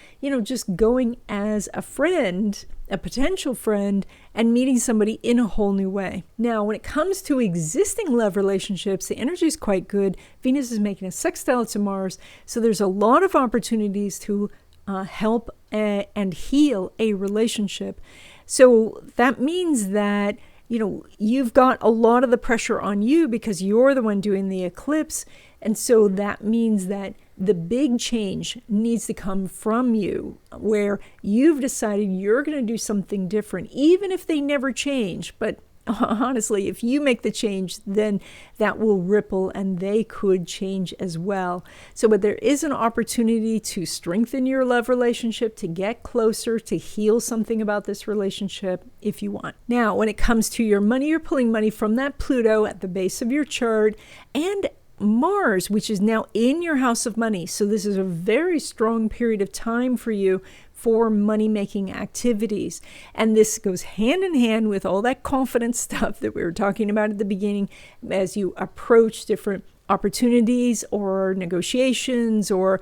Just going as a friend, a potential friend, and meeting somebody in a whole new way. Now, when it comes to existing love relationships, the energy is quite good. Venus is making a sextile to Mars. So there's a lot of opportunities to help and heal a relationship. So that means that, you've got a lot of the pressure on you because you're the one doing the eclipse. And so that means that the big change needs to come from you, where you've decided you're going to do something different, even if they never change. But honestly, if you make the change, then that will ripple and they could change as well. So, but there is an opportunity to strengthen your love relationship, to get closer, to heal something about this relationship if you want. Now, when it comes to your money, you're pulling money from that Pluto at the base of your chart and Mars, which is now in your house of money. So this is a very strong period of time for you for money-making activities. And this goes hand in hand with all that confidence stuff that we were talking about at the beginning as you approach different opportunities or negotiations or,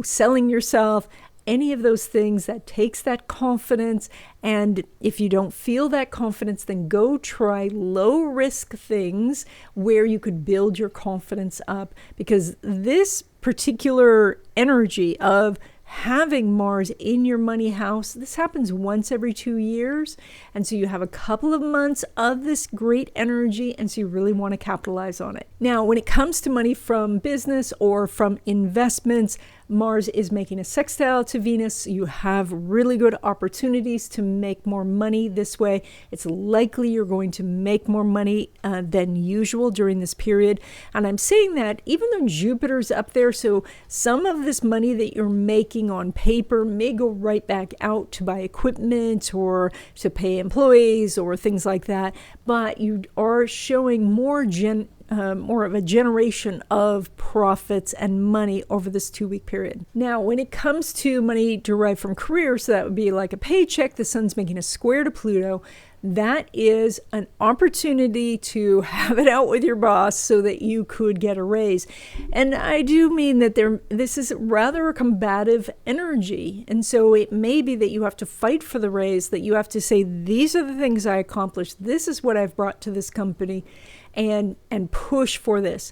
selling yourself. Any of those things that takes that confidence. And if you don't feel that confidence, then go try low risk things where you could build your confidence up, because this particular energy of having Mars in your money house, this happens once every 2 years. And so you have a couple of months of this great energy. And so you really want to capitalize on it. Now, when it comes to money from business or from investments, Mars is making a sextile to Venus. You have really good opportunities to make more money this way. It's likely you're going to make more money than usual during this period. And I'm saying that even though Jupiter's up there, so some of this money that you're making on paper may go right back out to buy equipment or to pay employees or things like that. But you are showing more of a generation of profits and money over this 2-week period. Now, when it comes to money derived from career, so that would be like a paycheck, the sun's making a square to Pluto. That is an opportunity to have it out with your boss so that you could get a raise. And I do mean that this is rather a combative energy. And so it may be that you have to fight for the raise, that you have to say, these are the things I accomplished. This is what I've brought to this company, and push for this.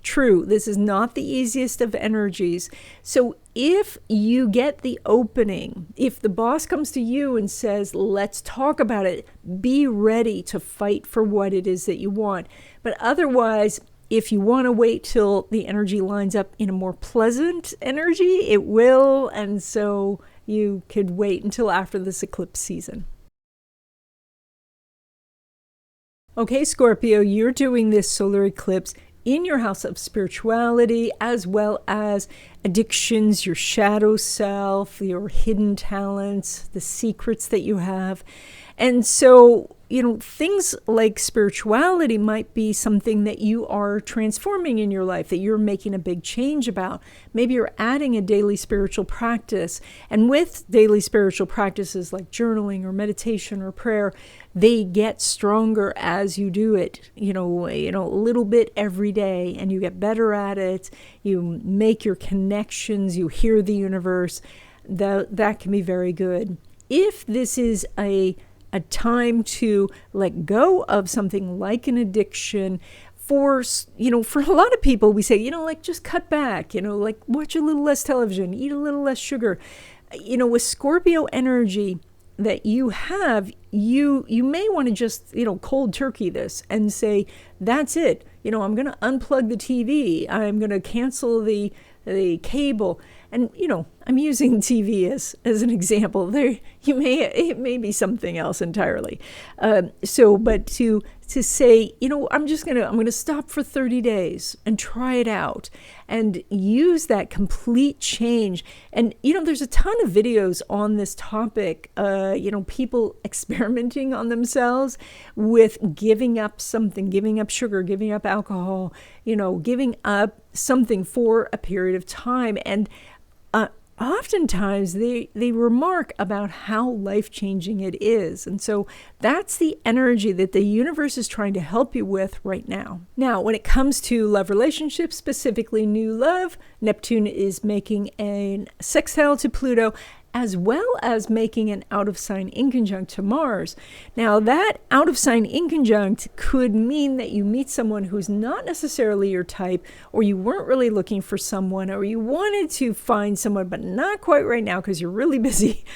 True, this is not the easiest of energies. So if you get the opening, if the boss comes to you and says, let's talk about it, be ready to fight for what it is that you want. But otherwise, if you want to wait till the energy lines up in a more pleasant energy, it will. And so you could wait until after this eclipse season. Okay, Scorpio, you're doing this solar eclipse in your house of spirituality, as well as addictions, your shadow self, your hidden talents, the secrets that you have. And so, things like spirituality might be something that you are transforming in your life, that you're making a big change about. Maybe you're adding a daily spiritual practice. And with daily spiritual practices like journaling or meditation or prayer, they get stronger as you do it, a little bit every day, and you get better at it. You make your connections, you hear the universe. That can be very good. If this is a time to let go of something like an addiction, for a lot of people, we say, just cut back, watch a little less television, eat a little less sugar. With Scorpio energy that you have, you may want to just, cold turkey this and say, that's it. I'm going to unplug the TV. I'm going to cancel the cable. And, I'm using TV as an example. It may be something else entirely. But to say, I'm going to stop for 30 days and try it out and use that complete change. And, there's a ton of videos on this topic, people experimenting on themselves with giving up something, giving up sugar, giving up alcohol, giving up something for a period of time. And oftentimes they remark about how life-changing it is. And so that's the energy that the universe is trying to help you with right now. Now, when it comes to love relationships, specifically new love, Neptune is making a sextile to Pluto, as well as making an out-of-sign inconjunct to Mars. Now, that out-of-sign inconjunct could mean that you meet someone who's not necessarily your type, or you weren't really looking for someone, or you wanted to find someone, but not quite right now because you're really busy.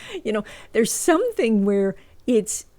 There's something where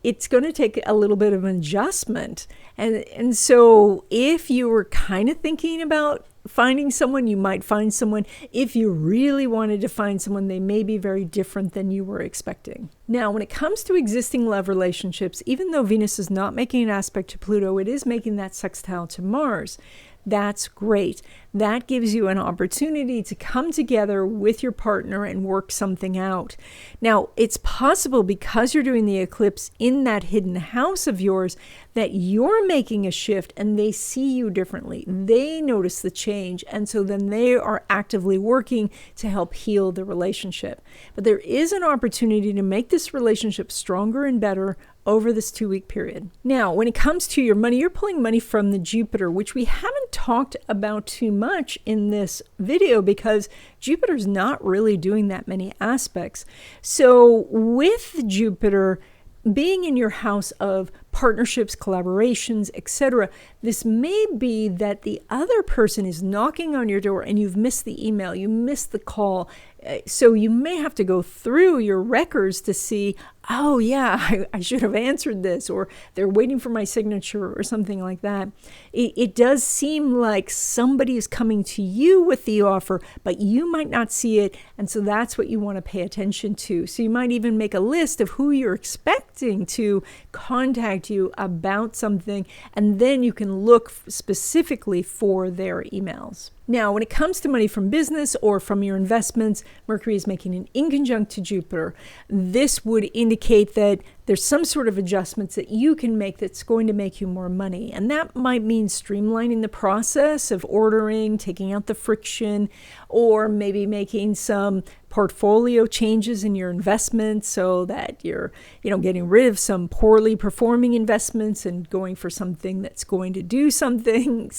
it's going to take a little bit of an adjustment. And so if you were kind of thinking about finding someone, you might find someone. If you really wanted to find someone, they may be very different than you were expecting. Now, when it comes to existing love relationships, even though Venus is not making an aspect to Pluto, it is making that sextile to Mars. That's great. That gives you an opportunity to come together with your partner and work something out. Now, it's possible because you're doing the eclipse in that hidden house of yours that you're making a shift and they see you differently. They notice the change, and so then they are actively working to help heal the relationship. But there is an opportunity to make this relationship stronger and better over this 2-week period. Now, when it comes to your money, you're pulling money from the Jupiter, which we haven't talked about too much in this video because Jupiter's not really doing that many aspects. So with Jupiter being in your house of partnerships, collaborations, etc., this may be that the other person is knocking on your door and you've missed the email, you missed the call. So you may have to go through your records to see, oh yeah, I should have answered this, or they're waiting for my signature or something like that. It does seem like somebody is coming to you with the offer, but you might not see it. And so that's what you want to pay attention to. So you might even make a list of who you're expecting to contact you about something, and then you can look specifically for their emails. Now, when it comes to money from business or from your investments, Mercury is making an inconjunct to Jupiter. This would indicate that there's some sort of adjustments that you can make that's going to make you more money. And that might mean streamlining the process of ordering, taking out the friction, or maybe making some portfolio changes in your investments so that you're, getting rid of some poorly performing investments and going for something that's going to do something.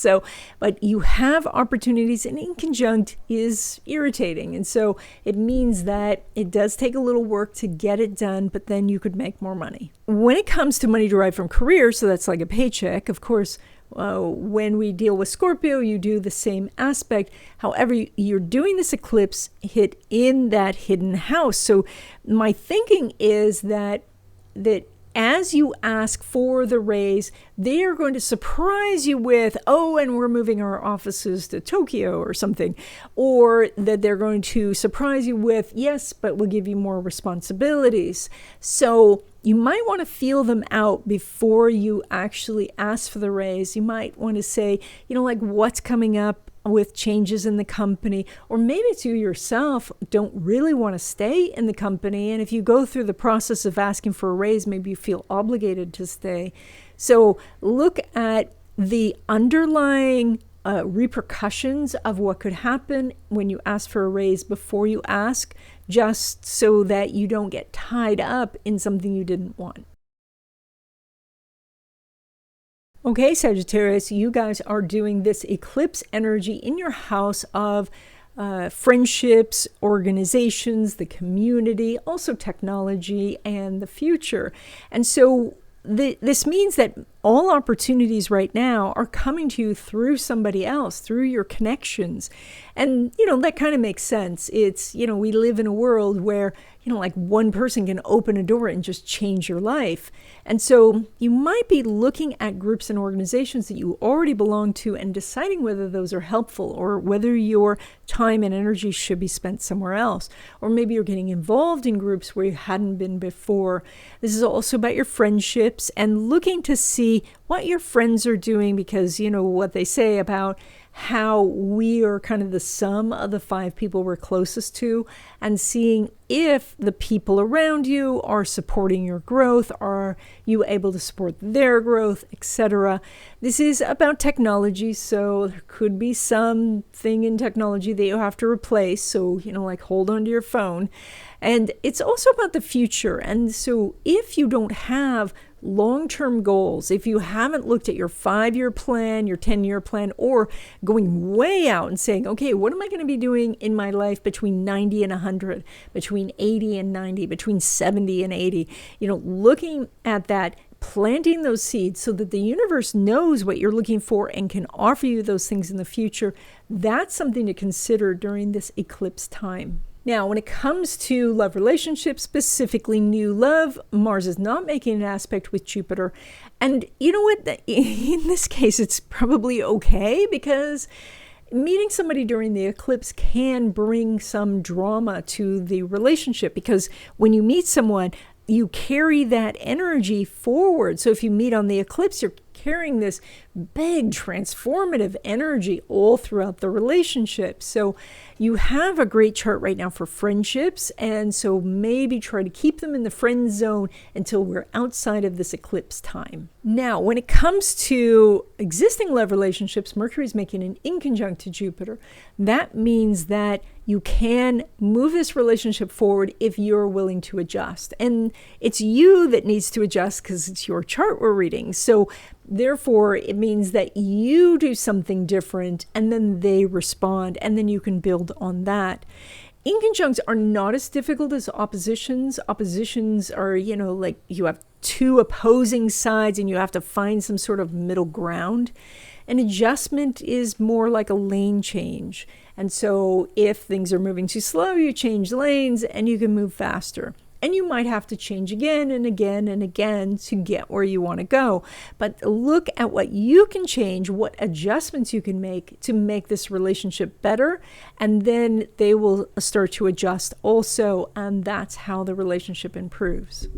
But you have opportunities, and inconjunct is irritating. And so it means that it does take a little work to get it done, but then you could make more money. When it comes to money derived from career, so that's like a paycheck, of course, when we deal with Scorpio, you do the same aspect. However, you're doing this eclipse hit in that hidden house. So my thinking is that as you ask for the raise, they are going to surprise you with, and we're moving our offices to Tokyo or something. Or that they're going to surprise you with, yes, but we'll give you more responsibilities. So you might want to feel them out before you actually ask for the raise. You might want to say, what's coming up with changes in the company, or maybe it's you yourself don't really want to stay in the company. And if you go through the process of asking for a raise, maybe you feel obligated to stay. So look at the underlying repercussions of what could happen when you ask for a raise before you ask, just so that you don't get tied up in something you didn't want. Okay, Sagittarius, you guys are doing this eclipse energy in your house of friendships, organizations, the community, also technology, and the future. And so this means that all opportunities right now are coming to you through somebody else, through your connections. And, that kind of makes sense. It's, we live in a world where, one person can open a door and just change your life. And so you might be looking at groups and organizations that you already belong to and deciding whether those are helpful or whether your time and energy should be spent somewhere else. Or maybe you're getting involved in groups where you hadn't been before. This is also about your friendships and looking to see what your friends are doing, because what they say about how we are kind of the sum of the 5 people we're closest to, and seeing if the people around you are supporting your growth, are you able to support their growth, etc. This is about technology, so there could be something in technology that you have to replace, so hold on to your phone. And it's also about the future. And so if you don't have long-term goals, if you haven't looked at your 5-year plan, your 10-year plan, or going way out and saying, okay, what am I going to be doing in my life between 90 and 100, between 80 and 90, between 70 and 80, looking at that, planting those seeds so that the universe knows what you're looking for and can offer you those things in the future. That's something to consider during this eclipse time. Now, when it comes to love relationships, specifically new love, Mars is not making an aspect with Jupiter. And you know what? In this case, it's probably okay, because meeting somebody during the eclipse can bring some drama to the relationship, because when you meet someone, you carry that energy forward. So if you meet on the eclipse, you're carrying this big transformative energy all throughout the relationship. So you have a great chart right now for friendships, and so maybe try to keep them in the friend zone until we're outside of this eclipse time. Now, when it comes to existing love relationships, Mercury is making an inconjunct to Jupiter. That means that you can move this relationship forward if you're willing to adjust. And it's you that needs to adjust, because it's your chart we're reading. So therefore, it means that you do something different, and then they respond, and then you can build on that. Inconjuncts are not as difficult as oppositions. Oppositions are, like you have two opposing sides and you have to find some sort of middle ground. An adjustment is more like a lane change. And so if things are moving too slow, you change lanes and you can move faster. And you might have to change again and again and again to get where you want to go. But look at what you can change, what adjustments you can make to make this relationship better. And then they will start to adjust also. And that's how the relationship improves.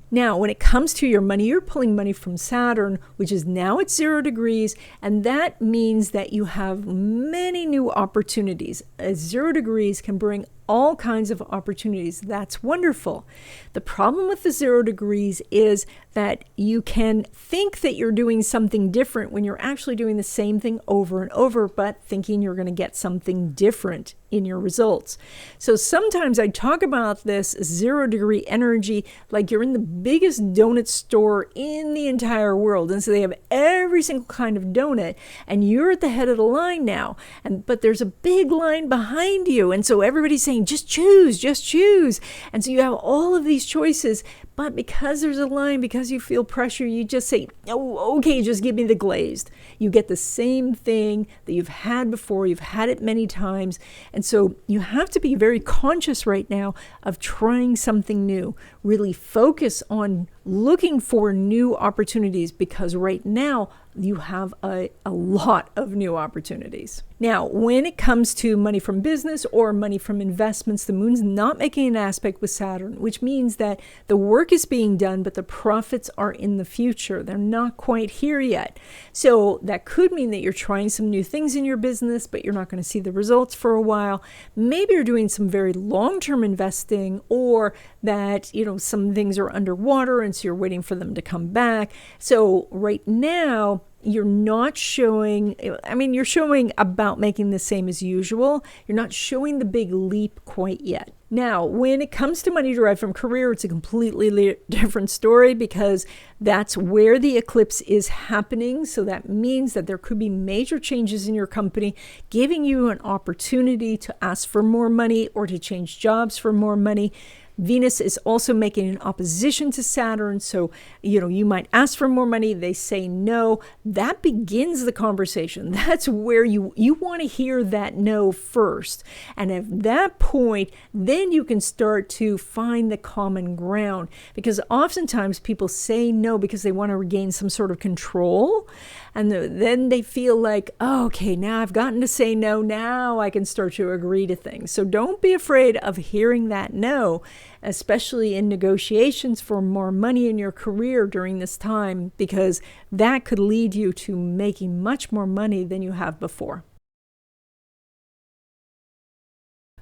Now, when it comes to your money, you're pulling money from Saturn, which is now at 0 degrees, and that means that you have many new opportunities. 0 degrees can bring all kinds of opportunities. That's wonderful. The problem with the 0 degrees is that you can think that you're doing something different when you're actually doing the same thing over and over, but thinking you're going to get something different in your results. So sometimes I talk about this 0 degree energy like you're in the biggest donut store in the entire world. And so they have every single kind of donut, and you're at the head of the line now. But there's a big line behind you. And so everybody's saying, just choose, just choose. And so you have all of these choices, but because there's a line, because you feel pressure, you just say, oh, okay, just give me the glazed. You get the same thing that you've had before. You've had it many times. And so you have to be very conscious right now of trying something new. Really focus on looking for new opportunities, because right now you have a lot of new opportunities. Now, when it comes to money from business or money from investments, the moon's not making an aspect with Saturn, which means that the work is being done, but the profits are in the future. They're not quite here yet. So that could mean that you're trying some new things in your business, but you're not going to see the results for a while. Maybe you're doing some very long-term investing, or that, some things are underwater and so you're waiting for them to come back. So right now, you're not showing, you're showing about making the same as usual. You're not showing the big leap quite yet. Now, when it comes to money derived from career, it's a completely different story, because that's where the eclipse is happening. So that means that there could be major changes in your company, giving you an opportunity to ask for more money or to change jobs for more money. Venus is also making an opposition to Saturn. So, you might ask for more money. They say no. That begins the conversation. That's where you want to hear that no first. And at that point, then you can start to find the common ground. Because oftentimes people say no because they want to regain some sort of control. And then they feel like, oh, okay, now I've gotten to say no. Now I can start to agree to things. So don't be afraid of hearing that no, especially in negotiations for more money in your career during this time, because that could lead you to making much more money than you have before.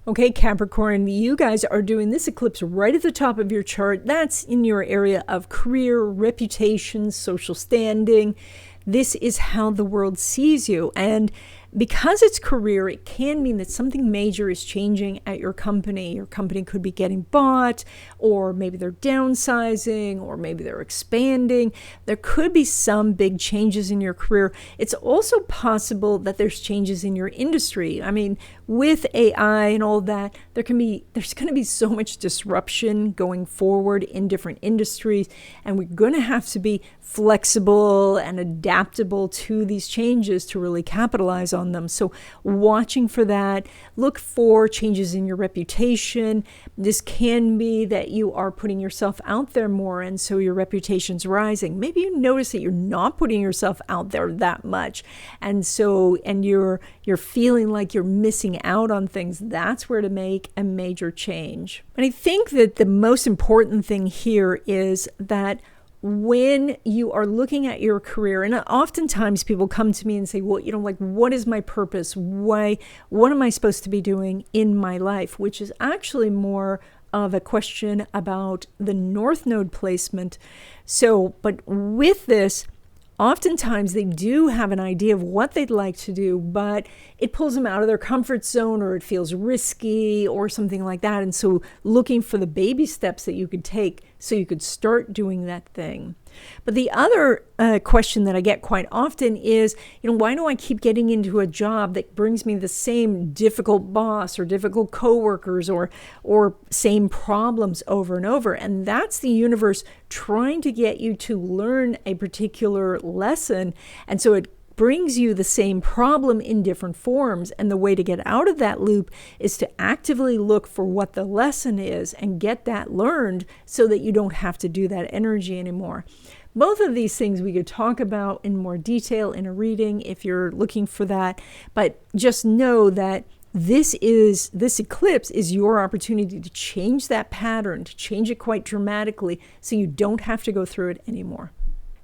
Okay, Capricorn, you guys are doing this eclipse right at the top of your chart. That's in your area of career, reputation, social standing. This is how the world sees you. And because it's career, it can mean that something major is changing at your company. Your company could be getting bought, or maybe they're downsizing, or maybe they're expanding. There could be some big changes in your career. It's also possible that there's changes in your industry. With AI and all that, there's going to be so much disruption going forward in different industries, and we're going to have to be flexible and adaptable adaptable to these changes to really capitalize on them. So watching for that, look for changes in your reputation. This can be that you are putting yourself out there more, and so your reputation's rising. Maybe you notice that you're not putting yourself out there that much, and you're feeling like you're missing out on things. That's where to make a major change. And I think that the most important thing here is that when you are looking at your career, and oftentimes people come to me and say, well, like, what is my purpose? What am I supposed to be doing in my life? Which is actually more of a question about the North Node placement. So, but with this, oftentimes they do have an idea of what they'd like to do, but it pulls them out of their comfort zone, or it feels risky or something like that. And so looking for the baby steps that you could take so you could start doing that thing. But the other question that I get quite often is, why do I keep getting into a job that brings me the same difficult boss or difficult coworkers or same problems over and over? And that's the universe trying to get you to learn a particular lesson. And so it brings you the same problem in different forms. And the way to get out of that loop is to actively look for what the lesson is and get that learned so that you don't have to do that energy anymore. Both of these things we could talk about in more detail in a reading if you're looking for that. But just know that this eclipse is your opportunity to change that pattern, to change it quite dramatically so you don't have to go through it anymore.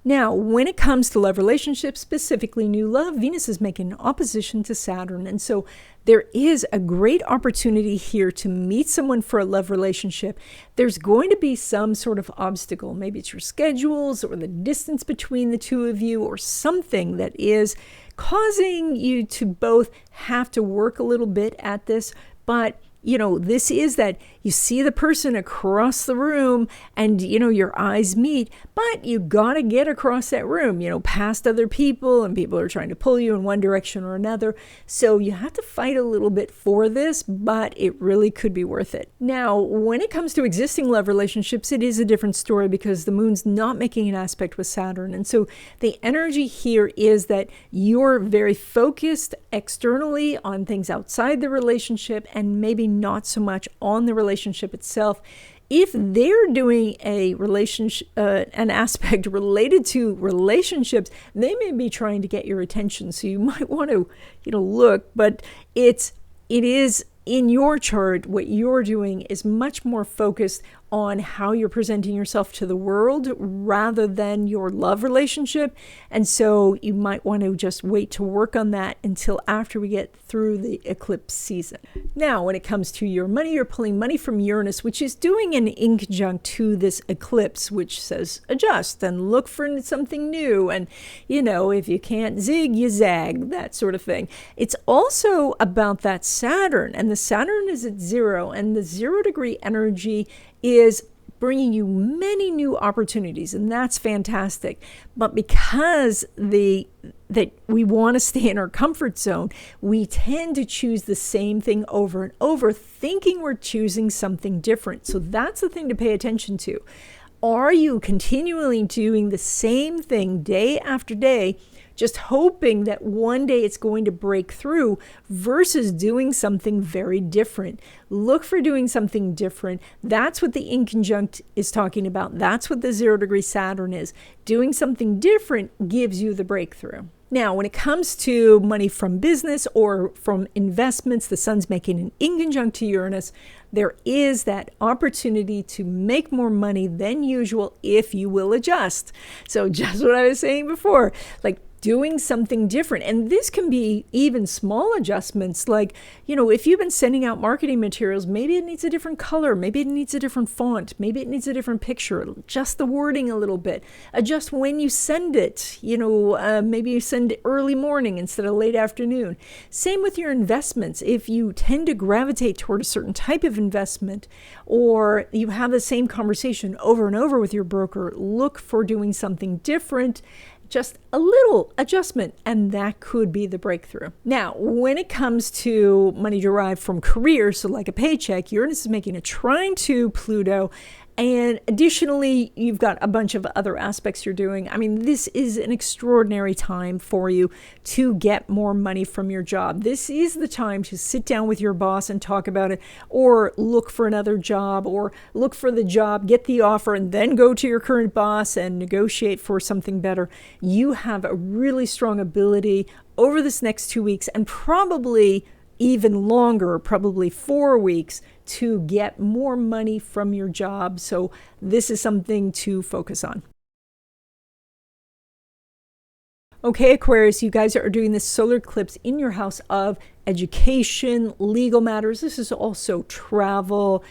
Now, when it comes to love relationships, specifically new love, Venus is making an opposition to Saturn. And so there is a great opportunity here to meet someone for a love relationship. There's going to be some sort of obstacle. Maybe it's your schedules or the distance between the two of you or something that is causing you to both have to work a little bit at this. But this is that you see the person across the room and, your eyes meet, but you got to get across that room, past other people, and people are trying to pull you in one direction or another. So you have to fight a little bit for this, but it really could be worth it. Now, when it comes to existing love relationships, it is a different story because the moon's not making an aspect with Saturn. And so the energy here is that you're very focused externally on things outside the relationship and maybe not so much on the relationship itself. If they're doing a relationship, an aspect related to relationships, they may be trying to get your attention. So you might want to, look, but it is in your chart, what you're doing is much more focused on how you're presenting yourself to the world rather than your love relationship. And so you might want to just wait to work on that until after we get through the eclipse season. Now, when it comes to your money, you're pulling money from Uranus, which is doing an inconjunct to this eclipse, which says adjust and look for something new. And, if you can't zig, you zag, that sort of thing. It's also about that Saturn, and the Saturn is at 0, and the 0-degree energy is bringing you many new opportunities, and that's fantastic. But because that we want to stay in our comfort zone, we tend to choose the same thing over and over, thinking we're choosing something different. So that's the thing to pay attention to. Are you continually doing the same thing day after day, just hoping that one day it's going to break through, versus doing something very different? Look for doing something different. That's what the inconjunct is talking about. That's what the 0-degree Saturn is. Doing something different gives you the breakthrough. Now, when it comes to money from business or from investments, the sun's making an inconjunct to Uranus. There is that opportunity to make more money than usual if you will adjust. So just what I was saying before, like doing something different. And this can be even small adjustments, like, if you've been sending out marketing materials, maybe it needs a different color, maybe it needs a different font, maybe it needs a different picture, adjust the wording a little bit, adjust when you send it, maybe you send it early morning instead of late afternoon. Same with your investments. If you tend to gravitate toward a certain type of investment, or you have the same conversation over and over with your broker, look for doing something different. Just a little adjustment, and that could be the breakthrough. Now, when it comes to money derived from career, so like a paycheck, Uranus is making a trine to Pluto, And additionally, you've got a bunch of other aspects you're doing. I mean, this is an extraordinary time for you to get more money from your job. This is the time to sit down with your boss and talk about it, or look for another job, or look for the job, get the offer, and then go to your current boss and negotiate for something better. You have a really strong ability over this next 2 weeks, and probably even longer, probably 4 weeks, to get more money from your job. So this is something to focus on. Okay, Aquarius, you guys are doing this solar eclipse in your house of education, legal matters. This is also travel.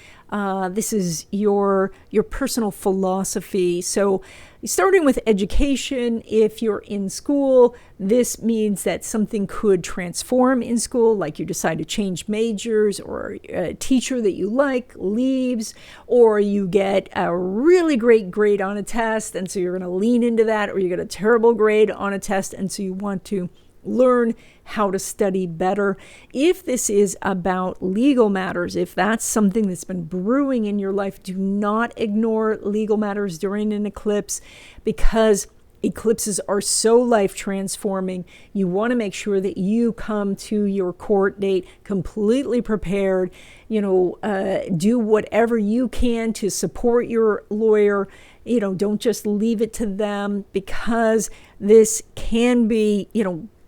This is your personal philosophy. So starting with education, if you're in school, this means that something could transform in school, like you decide to change majors, or a teacher that you like leaves, or you get a really great grade on a test, and so you're going to lean into that, or you get a terrible grade on a test, and so you want to learn how to study better. If this is about legal matters, if that's something that's been brewing in your life, do not ignore legal matters during an eclipse, because eclipses are so life transforming. You want to make sure that you come to your court date completely prepared. Do whatever you can to support your lawyer. Don't just leave it to them, because this can be,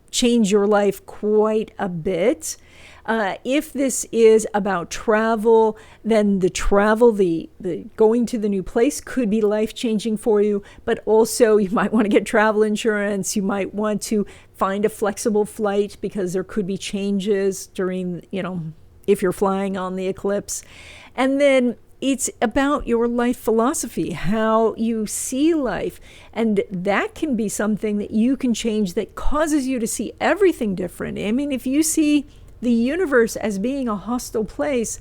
change your life quite a bit. If this is about travel, then the going to the new place could be life-changing for you, but also you might want to get travel insurance. You might want to find a flexible flight, because there could be changes during, if you're flying on the eclipse. And then it's about your life philosophy, how you see life. And that can be something that you can change that causes you to see everything different. I mean, if you see the universe as being a hostile place,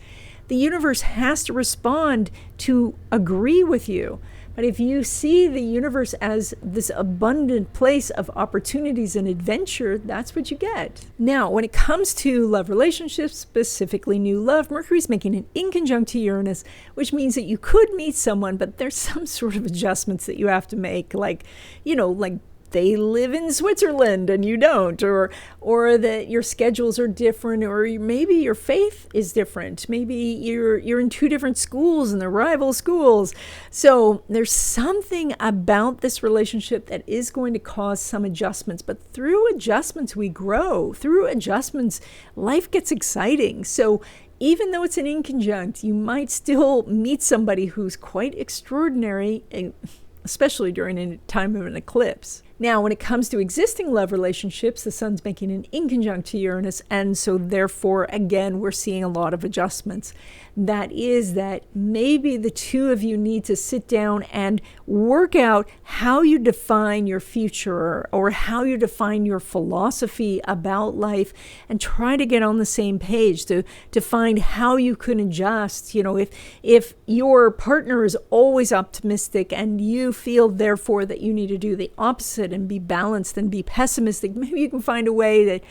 the universe has to respond to agree with you. But if you see the universe as this abundant place of opportunities and adventure, that's what you get. Now, when it comes to love relationships, specifically new love, Mercury's making an inconjunct to Uranus, which means that you could meet someone, but there's some sort of adjustments that you have to make, like they live in Switzerland and you don't, or that your schedules are different, or maybe your faith is different. Maybe you're in two different schools and they're rival schools. So there's something about this relationship that is going to cause some adjustments, but through adjustments we grow. Through adjustments, life gets exciting. So even though it's an inconjunct, you might still meet somebody who's quite extraordinary, especially during a time of an eclipse. Now, when it comes to existing love relationships, the sun's making an inconjunct to Uranus, and so therefore, again, we're seeing a lot of adjustments. That is that maybe the two of you need to sit down and work out how you define your future, or how you define your philosophy about life, and try to get on the same page to find how you can adjust. If your partner is always optimistic and you feel therefore that you need to do the opposite and be balanced and be pessimistic, maybe you can find a way that,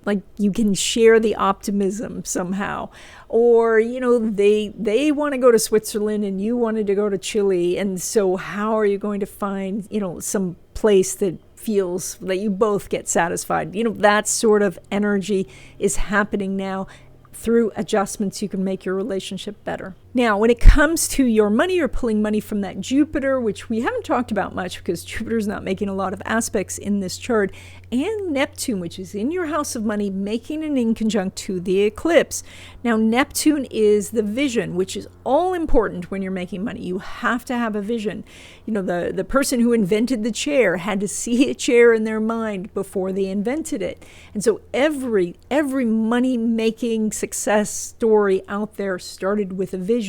like you can share the optimism somehow. Or, they want to go to Switzerland and you wanted to go to Chile. And so how are you going to find, some place that feels that you both get satisfied? That sort of energy is happening now. Through adjustments, you can make your relationship better. Now, when it comes to your money, you're pulling money from that Jupiter, which we haven't talked about much because Jupiter's not making a lot of aspects in this chart, and Neptune, which is in your house of money, making an inconjunct to the eclipse. Now, Neptune is the vision, which is all important when you're making money. You have to have a vision. The person who invented the chair had to see a chair in their mind before they invented it. And so every money-making success story out there started with a vision.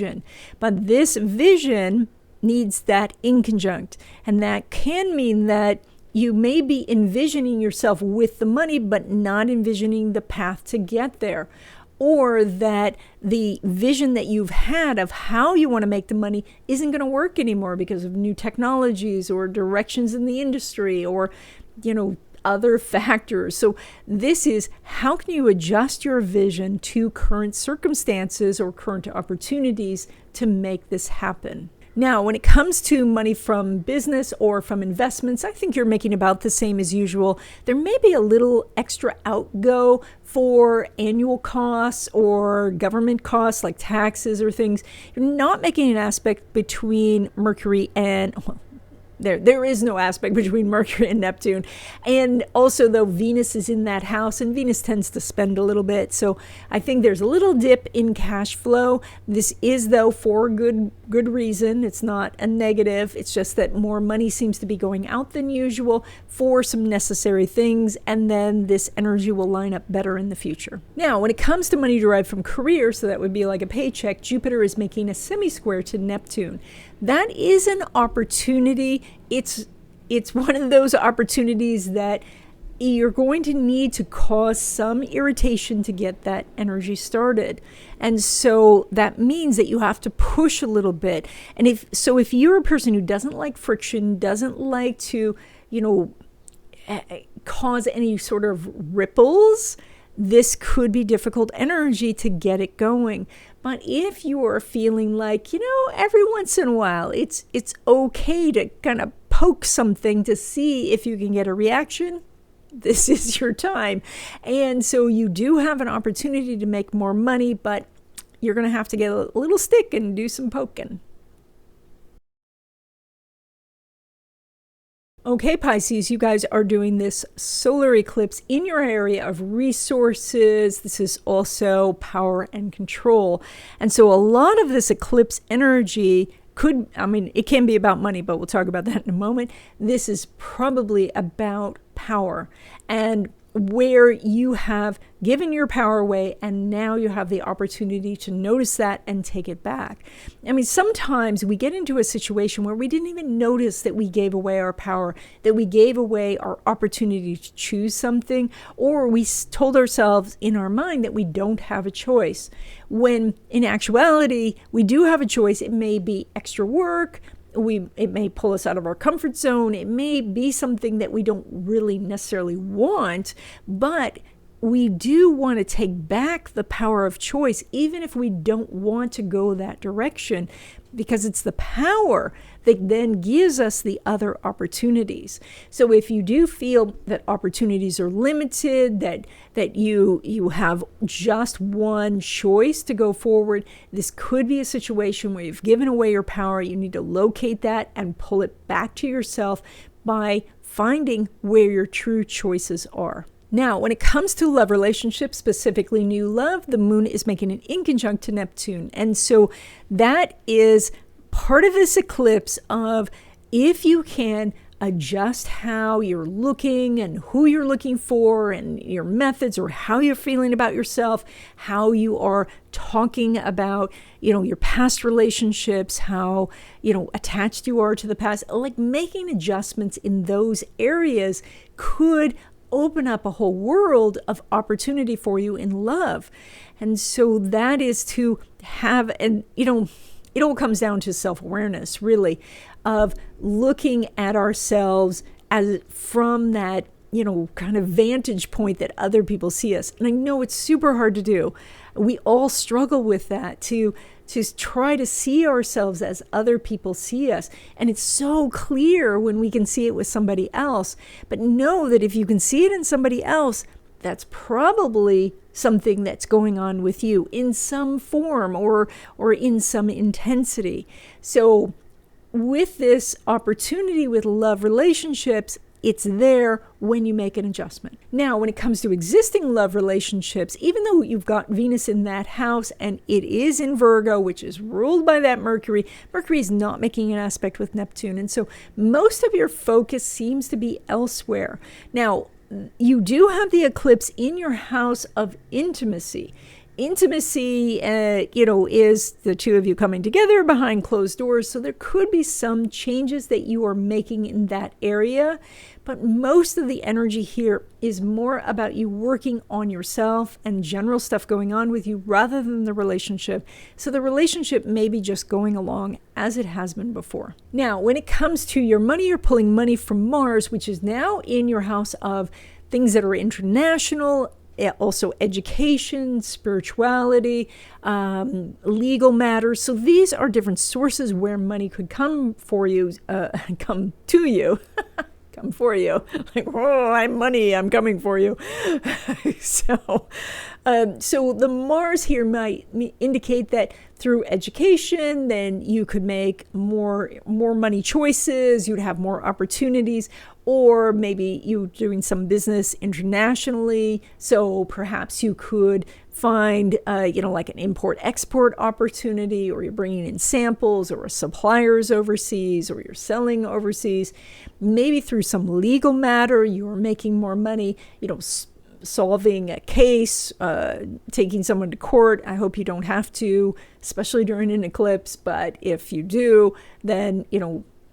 But this vision needs that inconjunct. And that can mean that you may be envisioning yourself with the money, but not envisioning the path to get there. Or that the vision that you've had of how you want to make the money isn't going to work anymore because of new technologies or directions in the industry, or other factors. So this is, how can you adjust your vision to current circumstances or current opportunities to make this happen? Now, when it comes to money from business or from investments, I think you're making about the same as usual. There may be a little extra outgo for annual costs or government costs like taxes or things. You're not making an aspect between Mercury and, well, there is no aspect between Mercury and Neptune. And also, though, Venus is in that house, and Venus tends to spend a little bit. So I think there's a little dip in cash flow. This is, though, for good reason. It's not a negative. It's just that more money seems to be going out than usual for some necessary things. And then this energy will line up better in the future. Now, when it comes to money derived from career, so that would be like a paycheck, Jupiter is making a semi-square to Neptune. That is an opportunity. It's one of those opportunities that you're going to need to cause some irritation to get that energy started. And so that means that you have to push a little bit. And if you're a person who doesn't like friction, doesn't like to, cause any sort of ripples, this could be difficult energy to get it going. But if you are feeling like, every once in a while, it's okay to kind of poke something to see if you can get a reaction, this is your time. And so you do have an opportunity to make more money, but you're going to have to get a little stick and do some poking. Okay, Pisces, you guys are doing this solar eclipse in your area of resources. This is also power and control. And so a lot of this eclipse energy it can be about money, but we'll talk about that in a moment. This is probably about power and where you have given your power away, and now you have the opportunity to notice that and take it back. Sometimes we get into a situation where we didn't even notice that we gave away our power, that we gave away our opportunity to choose something, or we told ourselves in our mind that we don't have a choice. When in actuality, we do have a choice. It may be extra work. It may pull us out of our comfort zone. It may be something that we don't really necessarily want, but we do want to take back the power of choice, even if we don't want to go that direction, because it's the power that then gives us the other opportunities. So if you do feel that opportunities are limited, that you have just one choice to go forward, this could be a situation where you've given away your power. You need to locate that and pull it back to yourself by finding where your true choices are. Now, when it comes to love relationships, specifically new love, the moon is making an inconjunct to Neptune. And so that is part of this eclipse of, if you can adjust how you're looking and who you're looking for and your methods, or how you're feeling about yourself, how you are talking about, your past relationships, how, attached you are to the past, like making adjustments in those areas could open up a whole world of opportunity for you in love. And so that is to have, and it all comes down to self-awareness, really, of looking at ourselves as from that, kind of vantage point that other people see us. And I know it's super hard to do. We all struggle with that, to try to see ourselves as other people see us. And it's so clear when we can see it with somebody else. But know that if you can see it in somebody else, that's probably something that's going on with you in some form or in some intensity. So with this opportunity with love relationships, it's there when you make an adjustment. Now, when it comes to existing love relationships, even though you've got Venus in that house and it is in Virgo, which is ruled by that Mercury is not making an aspect with Neptune. And so most of your focus seems to be elsewhere. Now, you do have the eclipse in your house of intimacy. intimacy, is the two of you coming together behind closed doors. So there could be some changes that you are making in that area. But most of the energy here is more about you working on yourself and general stuff going on with you rather than the relationship. So the relationship may be just going along as it has been before. Now, when it comes to your money, you're pulling money from Mars, which is now in your house of things that are international, also education, spirituality, legal matters. So these are different sources where money could come for you, come to you. Come for you. Like, oh, I'm money, I'm coming for you. So the Mars here might indicate that through education, then you could make more money choices, you'd have more opportunities, or maybe you're doing some business internationally. So perhaps you could find, like an import-export opportunity, or you're bringing in samples or suppliers overseas, or you're selling overseas. Maybe through some legal matter, you're making more money, solving a case, taking someone to court. I hope you don't have to, especially during an eclipse. But if you do, then,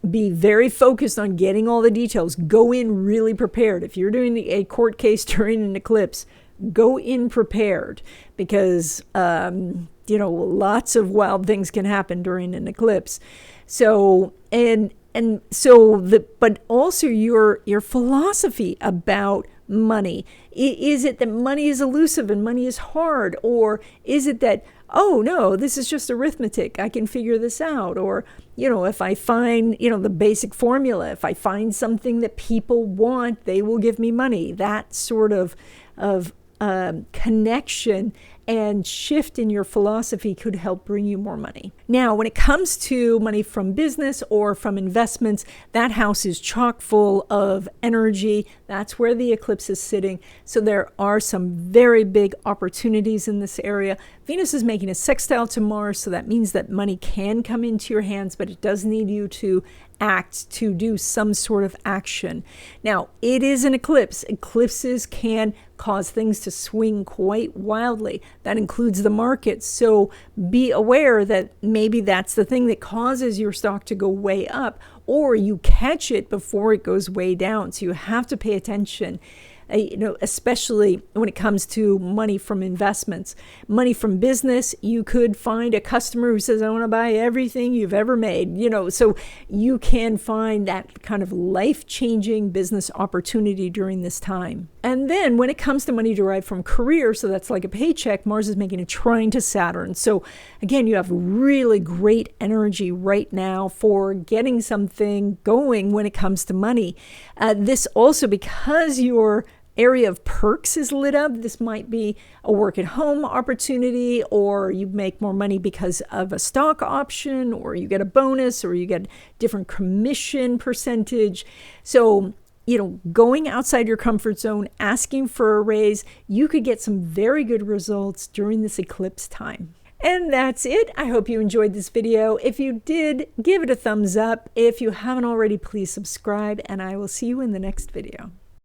be very focused on getting all the details. Go in really prepared. If you're doing a court case during an eclipse, go in prepared, because, lots of wild things can happen during an eclipse. So, but also your philosophy about money. Is it that money is elusive and money is hard? Or is it that, oh no, this is just arithmetic, I can figure this out? Or, if I find, the basic formula, if I find something that people want, they will give me money. That sort of connection and shift in your philosophy could help bring you more money. Now, when it comes to money from business or from investments, that house is chock full of energy. That's where the eclipse is sitting. So there are some very big opportunities in this area. Venus is making a sextile to Mars, so that means that money can come into your hands, but it does need you to act, to do some sort of action. Now, it is an eclipse. Eclipses can cause things to swing quite wildly. That includes the markets. So be aware that maybe that's the thing that causes your stock to go way up, or you catch it before it goes way down. So you have to pay attention. Especially when it comes to money from investments. Money from business, you could find a customer who says, I want to buy everything you've ever made, so you can find that kind of life-changing business opportunity during this time. And then when it comes to money derived from career, so that's like a paycheck, Mars is making a trine to Saturn. So again, you have really great energy right now for getting something going when it comes to money. This also, because your area of perks is lit up, this might be a work at home opportunity, or you make more money because of a stock option, or you get a bonus, or you get different commission percentage. So, going outside your comfort zone, asking for a raise, you could get some very good results during this eclipse time. And that's it. I hope you enjoyed this video. If you did, give it a thumbs up. If you haven't already, please subscribe, and I will see you in the next video.